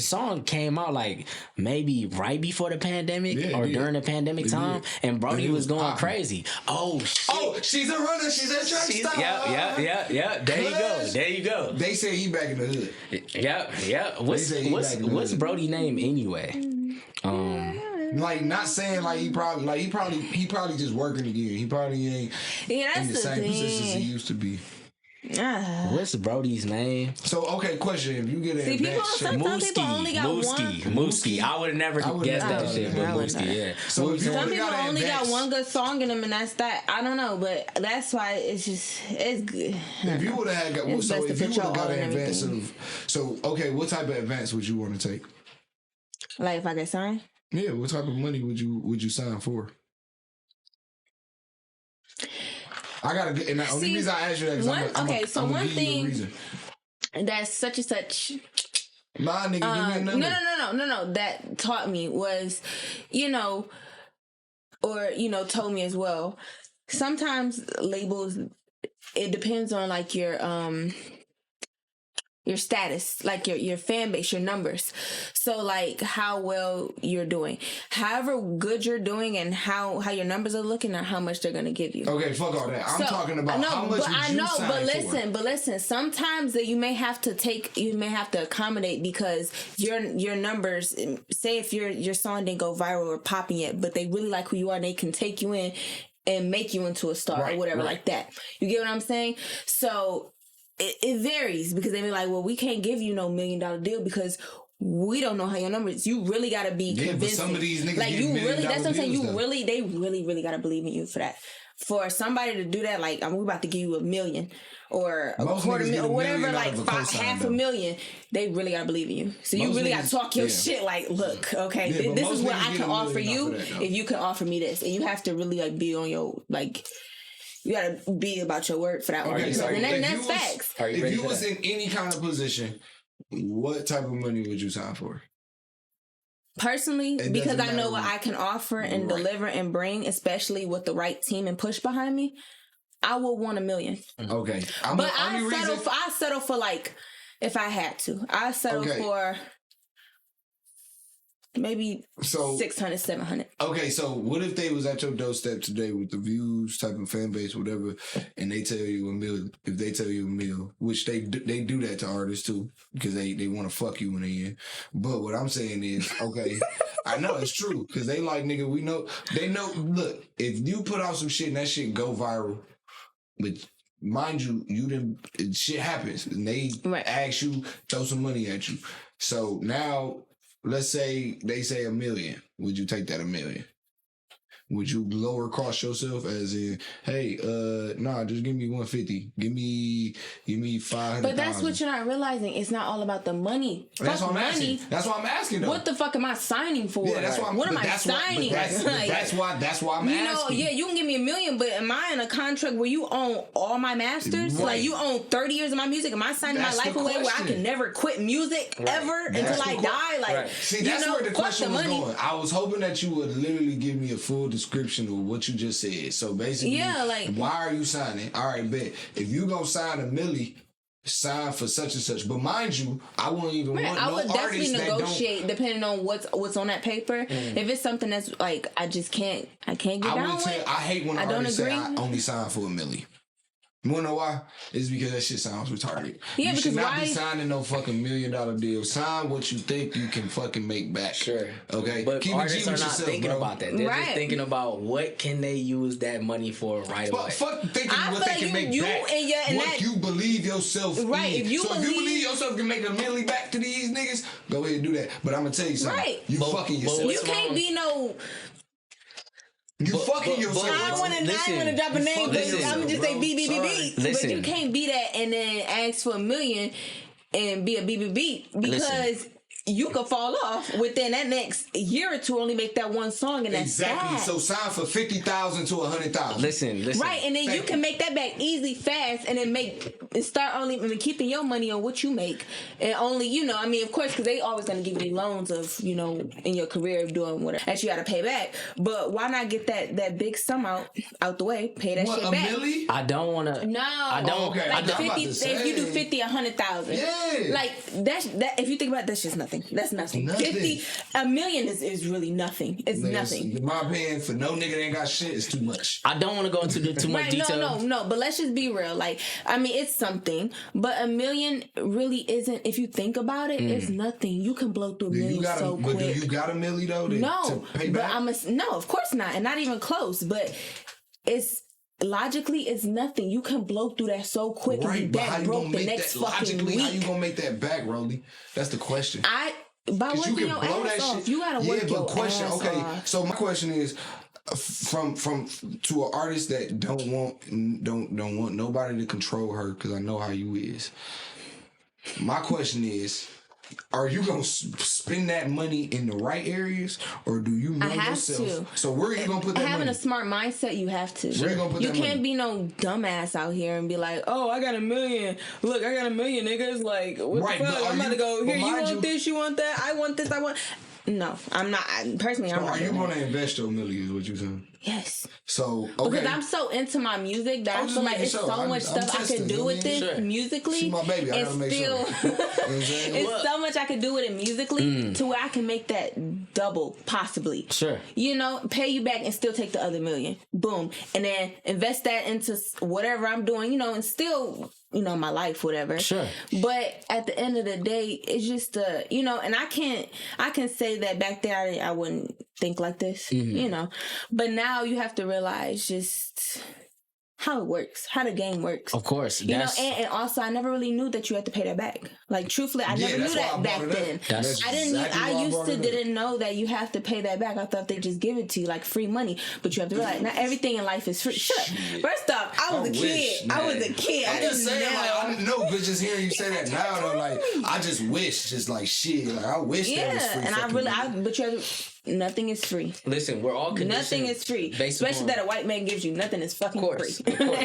song came out like maybe right before the pandemic or during the pandemic time, and Brody was going crazy. Oh shit! Oh, she's a runner. She's a track star. Yeah. There you go. They say he back in the hood. Yeah. What's Brody's name anyway? Like, not saying like he probably just working again. He probably ain't in the same position as he used to be. What's Brody's name? So, okay, question: if you get an Mooski, I would have never guessed that shit, but Mooski, yeah. So if some people only got one good song in them, and that's that. I don't know, but that's why it's good. If you would have got, an advance okay, what type of advance would you want to take? Like if I get signed? Yeah, what type of money would you sign for? I gotta get, and the only reason I asked you that is one thing that's such and such. Nah, nigga, give me a number. No. That taught me was, told me as well. Sometimes labels, it depends on like your status, like your fan base, your numbers. So like how well you're doing. However good you're doing and how your numbers are looking or how much they're gonna give you. Okay, fuck all that. I'm talking about how much but listen, sometimes that you may have to accommodate because your numbers, say if your song didn't go viral or popping yet, but they really like who you are and they can take you in and make you into a star or whatever like that. You get what I'm saying? So it varies because they be like, well, we can't give you no $1 million deal because we don't know how your numbers. You really gotta be convincing. But some of these niggas like you really. That's what I'm saying. They really gotta believe in you for that. For somebody to do that, like we about to give you $1 million or a $250,000 or whatever, like $500,000. They really gotta believe in you. So you really gotta talk your shit. Like, look, okay, this is what I can offer you. If you can offer me this, and you have to really like be on your like. You gotta be about your word for that one. And that's facts. If you was in any kind of position, what type of money would you sign for? Personally, because I know what I can offer and deliver and bring, especially with the right team and push behind me, I would want $1 million. Okay. I settle for like, if I had to, I settle for maybe So 600, 700. Okay, so what if they was at your doorstep today with the views, type of fan base, whatever, and they tell you $1 million? If they tell you $1 million, which they do that to artists too, because they want to fuck you when they in. But what I'm saying is, okay, I know it's true because they like, nigga, we know they know. Look, if you put out some shit and that shit go viral, but mind you, shit happens and they ask you, throw some money at you. So now, let's say they say $1 million. Would you take that $1 million? Would you lower cost yourself as in, hey, nah, just give me 150. Give me 500. But that's what you're not realizing. It's not all about the money. That's Fuck what I'm money. asking. That's what I'm asking though. What the fuck am I signing for? Yeah, that's what am I signing? That's why I'm asking. Yeah, you can give me $1 million, but am I in a contract where you own all my masters? Right. Like you own 30 years of my music? Am I signing my life away where I can never quit music ever until I die? Like, see, that's where the question was going. I was hoping that you would literally give me a full description of what you just said. So basically, why are you signing? All right, bet. If you gonna sign $1 million, sign for such and such. But mind you, I won't even want I would no definitely artist negotiate depending on what's on that paper. If it's something that's like I can't get down with. I hate when artists say I only sign for $1 million. You wanna know why? It's because that shit sounds retarded. Yeah, you should not be why? signing no fucking $1 million deal. Sign what you think you can fucking make back. Sure. Okay. But Keep artists are not yourself, thinking about that. They're just thinking about what can they use that money for right away. Fuck thinking what they can make back. What you believe yourself in. If you believe yourself can make $1 million back to these niggas, go ahead and do that. But I'm gonna tell you something. Right. You fucking yourself. You can't be no. You fucking yourself. I don't want to drop a name, but I'm gonna just say BBB. But you can't be that and then ask for $1 million and be a BBB because you could fall off within that next year or two. Only make that one song and that's exactly. sad. So sign for 50,000 to 100,000. Listen. Right, and then you can make that back easy, fast, and then start only keeping your money on what you make, and only of course, because they always gonna give you loans of in your career of doing whatever that you got to pay back. But why not get that big sum out the way, pay that shit back? $1 million? I don't want to. No, I don't. Like I don't. 50. If you do 50, 100,000. Yeah, like that. If you think about it, that's just nothing. That's nothing. 50, $1 million is really nothing. It's nothing. In my opinion, for no nigga that ain't got shit, it's too much. I don't want to go into too much detail. No. But let's just be real. Like, I mean, it's something, but $1 million really isn't. If you think about it, it's nothing. You can blow through $1 million so quick. But do you got $1 million though? No, to pay back? No, of course not, and not even close. But it's. Logically, it's nothing. You can blow through that so quick and be back broke the next fucking week. How you gonna make that back, Roly? That's the question. By working your ass off, you gotta work your ass off. So my question is, from to an artist that don't want nobody to control her, because I know how you is. My question is, are you gonna spend that money in the right areas, or do you know yourself? To. So where are you gonna put that money? Having a smart mindset, you have to. Where you gonna put that money? You can't be no dumbass out here and be like, "Oh, I got $1 million. Look, I got $1 million, niggas. Like, what the fuck? I'm about to go here. You want this? You want that? I want this. I want." No, I'm not. Personally, I'm not. Are you going to invest your $1 million? Is what you're saying? Yes. So okay. Because I'm so into my music that I feel like it's so much stuff I could do with it musically. She's my baby. I gotta make sure. It's so much I could do with it musically to where I can make that double, possibly. Sure. Pay you back and still take the other $1 million. Boom. And then invest that into whatever I'm doing, and still, my life, whatever. Sure. But at the end of the day, it's just, and I can say that back there I wouldn't think like this, But now you have to realize just how it works, how the game works. Of course. And also I never really knew that you had to pay that back. Like truthfully, I never knew that back then. I didn't know that you have to pay that back. I thought they just give it to you like free money. But you have to realize not everything in life is free. First off, I was a kid. I'm just saying, I know, but just hearing you say that now, though, like I just wish, just like shit. Like I wish that was free. And but you have to Nothing is free. Listen, we're all conditioned. Nothing is free. Especially that a white man gives you. Nothing is fucking free. Of course.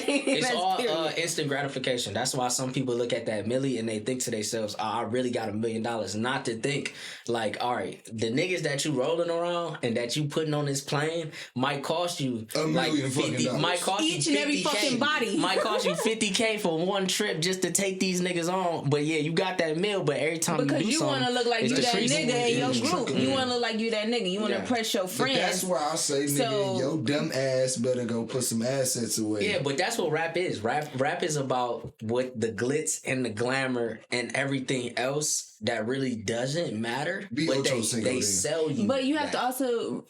It's all instant gratification. That's why some people look at that milli and they think to themselves, oh, I really got $1 million. Not to think, like, all right, the niggas that you rolling around and that you putting on this plane might cost you like 50, might cost each you 50K. And every fucking body. Might cost you $50K for one trip just to take these niggas on. But yeah, you got that meal, but every time because you do want to look like you that nigga in your group. You want to look like you that nigga. You want to impress your friends. But that's why I say, nigga, your dumb ass better go put some assets away. Yeah, but that's what rap is. Rap is about what the glitz and the glamour and everything else that really doesn't matter. But they sell you. But you have to also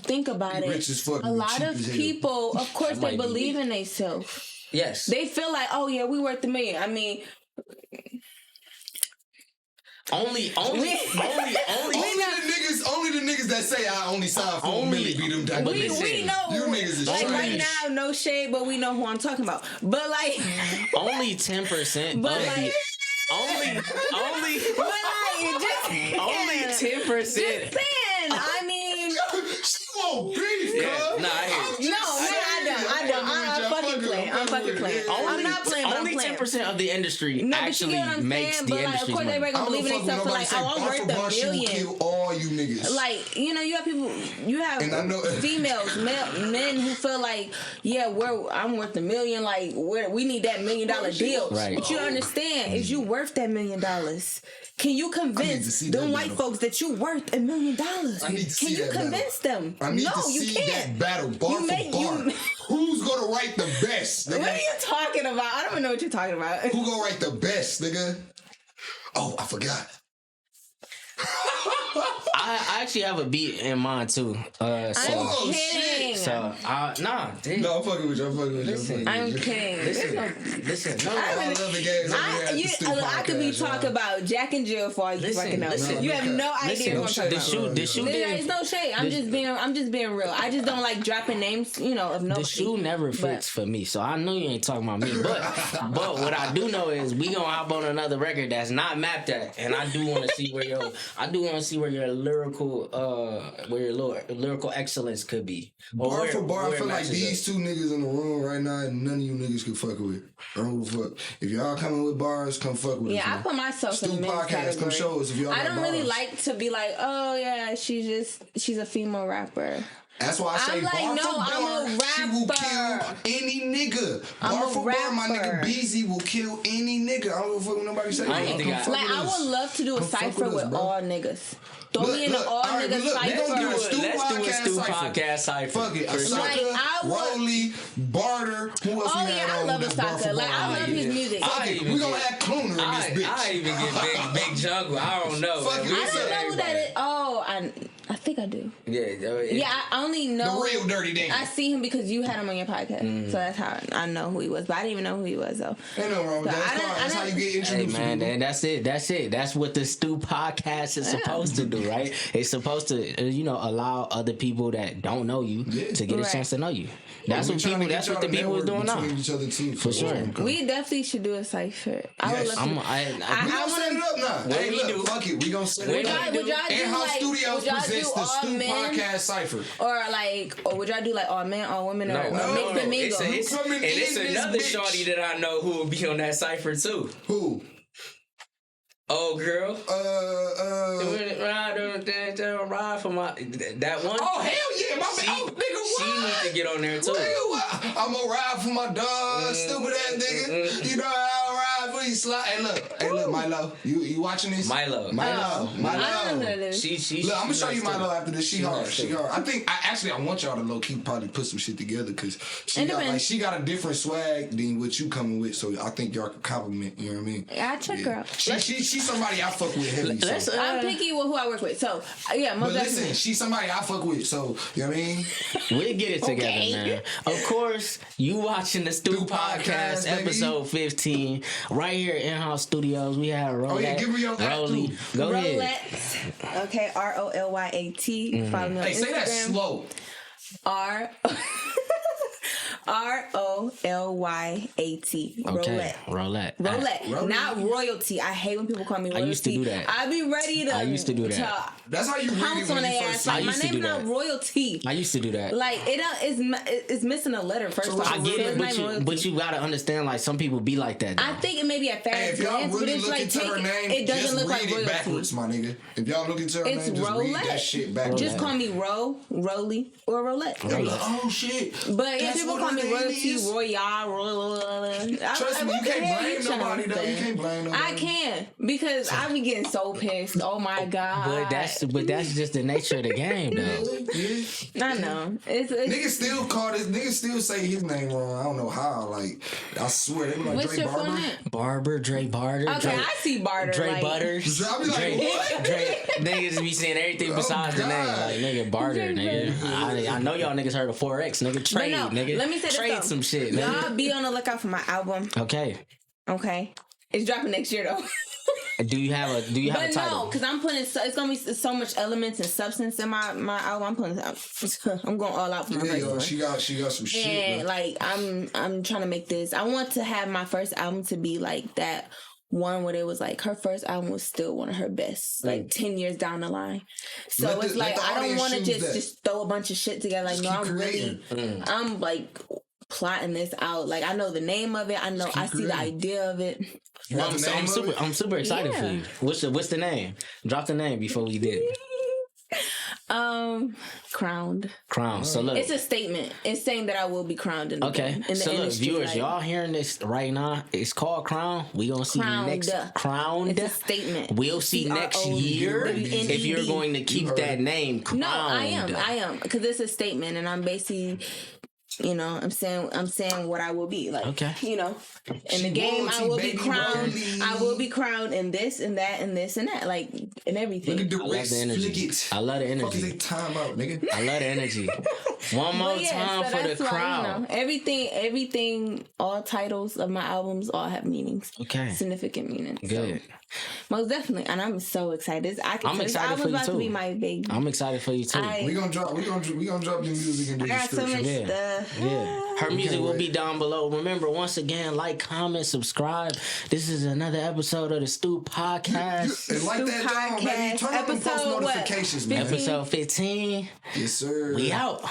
think about it. A lot of people, of course, they believe in themselves. Yes. They feel like, oh yeah, we worth $1 million. I mean, only the niggas that say I only signed for $1 million be them type of niggas. We know, you niggas is like trash. right now, no shade, but we know who I'm talking about. But like, only 10%. But like, only, but like, just only 10%. Depend. I mean, she won't beef, yeah. Nah, I hear you. No, I don't. I'm fucking playing. I'm not playing. Only 10% of the industry actually makes the industry. Of course, they gonna believe in themselves. So like, oh, I'm worth $1 million. Kill all you niggas. Like, you know, you have people. You have females, men who feel like, yeah, I'm worth $1 million. Like, we need that $1 million deal. Right. But you understand, is you worth that $1 million? Can you convince them white folks that you worth $1 million? Can you convince them? I need to see that battle bar for bar. Who's gonna write the best, nigga? What are you talking about? I don't even know what you're talking about. Who gonna write the best, nigga? Oh, I forgot. I actually have a beat in mind too. I'm kidding. So nah, dude. No, I'm fucking with you. I'm kidding. Listen. No, I love the games. I could be talking about Jack and Jill for all you fucking know. You have no idea what I'm talking about. The shoe. There's no shade. I'm just being real. I just don't like dropping names, you know, of no. The shoe never fits for me, so I know you ain't talking about me. But what I do know is we gonna hop on another record that's not mapped at, and I do want to see where your lyrical excellence could be. Bar for bar, I feel like these two niggas in the room right now, and none of you niggas can fuck with. I don't give a fuck. If y'all coming with bars, come fuck with us. Yeah, I put myself in the middle category. Come show us if y'all. I don't really like to be like, oh yeah, she's a female rapper. That's why I say bar for bar, she will kill any nigga. Bar for bar, my nigga Beezy will kill any nigga. I don't give a fuck what nobody say. I would love to do a cypher with all niggas. Throw me in the all niggas cypher. Let's do a Stu podcast cypher. Fuck it. Roly, Barter. Who else? Oh yeah, I love a cypher. Like I love his music. We gonna add Cloner in this bitch. I even get Big Jungle. I don't know. I don't know who that is. Oh, I think I do. Yeah. I only know the real Dirty Daniel. I see him because you had him on your podcast, so that's how I know who he was. But I didn't even know who he was though. Ain't no wrong with that. That's how you get introduced. Hey man, that's it. That's what the Stu podcast is supposed to do, right? It's supposed to, allow other people that don't know you to get a chance to know you. That's what people. That's what the people are doing now. Each other too, for sure. We definitely should do a cipher. I would love to. We gonna set it up now. Hey, look, fuck it. We gonna set it up. InHouse Studios presents the Stu podcast cipher. Or would y'all do like all men, all women, or mix the mingle? It's another shorty that I know who will be on that cipher too. Who? Oh girl. Ride for my that one. Oh hell yeah, my nigga. She needs to get on there too. I'm gonna ride for my dog, stupid ass nigga. You know I'll ride for you. Hey look, Milo. You watching this? Milo. She. Look, I'm gonna show you Milo after this. She hard. I think I want y'all to low key probably put some shit together because she got a different swag than what you coming with. So I think y'all can compliment. You know what I mean? I check her out. She's somebody I fuck with heavy. So. I'm picky with who I work with. So yeah, most definitely. Listen, she's somebody I fuck with. So you know what I mean? We'll get it together, man. Of course, you watching the Stu podcast episode 15 right here in InHouse Studios. We have Rolyat. Give me your Roly. Go ahead. Rolyat. Okay, Rolyat. Follow me on Instagram. Say that slow. Rolyat. Okay, Rolyat. Rolyat, not royalty. I hate when people call me royalty. I used to do that. I be ready to. I used to do that. That's how you read pounce it when on you their first ass. see Like it. my name not royalty. I used to do that. Like it's missing a letter. First of all, I get it, but you gotta understand. Like some people be like that. Though. I think it may be a Hey, fast if y'all glance, but really it's look like into her name, it doesn't just look read like it royalty. backwards, my nigga. If y'all look into her It's name, just read Rolyat. that shit backwards. Just call me Roly, or Rolyt. Oh shit! But if That's people what call her me name royalty, is? Royale, Trust me, you can't blame nobody though. You can't blame nobody. I can because I be getting so pissed. Oh my god! But that's just the nature of the game, though. Yeah. I know. It's Niggas still call this. Niggas still say his name wrong. I don't know how. Like I swear, they be like what's Dre your full Barber. name? Barber, Dre Barter. Okay, Dre, I see Barter. Dre like, Butters. I be like, Dre, what? Dre, niggas be saying everything besides the name. God. Like, nigga, Barter, nigga. I know y'all niggas heard of 4X, nigga. Trade, no, nigga. let me say this Trade though. some shit, Y'all nigga. be on the lookout for my album. Okay. Okay, it's dropping next year though. Do you have a But title? no, because I'm putting it's gonna be so much elements and substance in my album. I'm going all out for my Yeah, first yo, one. she got some shit. And Bro. like I'm trying to make this. I want to have my first album to be like that one where it was like her first album was still one of her best, like 10 years down the line. So Let it's the like I don't audience want to choose that. just throw a bunch of shit together. Like Just no, keep I'm creating. really I'm like plotting this out. Like I know the name of it. I know I see the idea of it. You got the name of it? I'm super excited for Yeah. you. What's the name? Drop the name before we did. Crowned. Crown. So look. It's a statement. It's saying that I will be crowned in the Okay, in the so look, industry, viewers, like, y'all hearing this right now? It's called Crown. We gonna see Crowned. next Crowned. It's a statement. We'll see next C-R-O-W-N-E-D. year if you're going to keep that name. Crowned. No, I am because it's a statement, and I'm basically, I'm saying what I will be like. Okay. In the game, I will be baby, crowned. Roly. I will be crowned in this and that and this and that, like in everything. Look at the I love wrist, the energy. flick it. I love the Fuck is energy. they time out, nigga? I love the energy. One more But yeah, time so for the that's why, crowd. everything, all titles of my albums all have meanings. Okay. Significant meanings. Good. So, most definitely, and I'm so excited. I'm This excited album's for you about too. to be my baby. I'm excited for you too. We gonna drop your music and I got so much description. stuff. Yeah. Her music will be down below. Remember, once again, like, comment, subscribe. This is another episode of the Stu Podcast. And like that dog, baby. Turn up and post Episode what? notifications, man. Episode 15. Yes, sir. We out.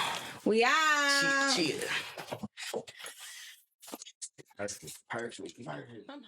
We out. Cheer. Perfect. Perfect. I'm hot.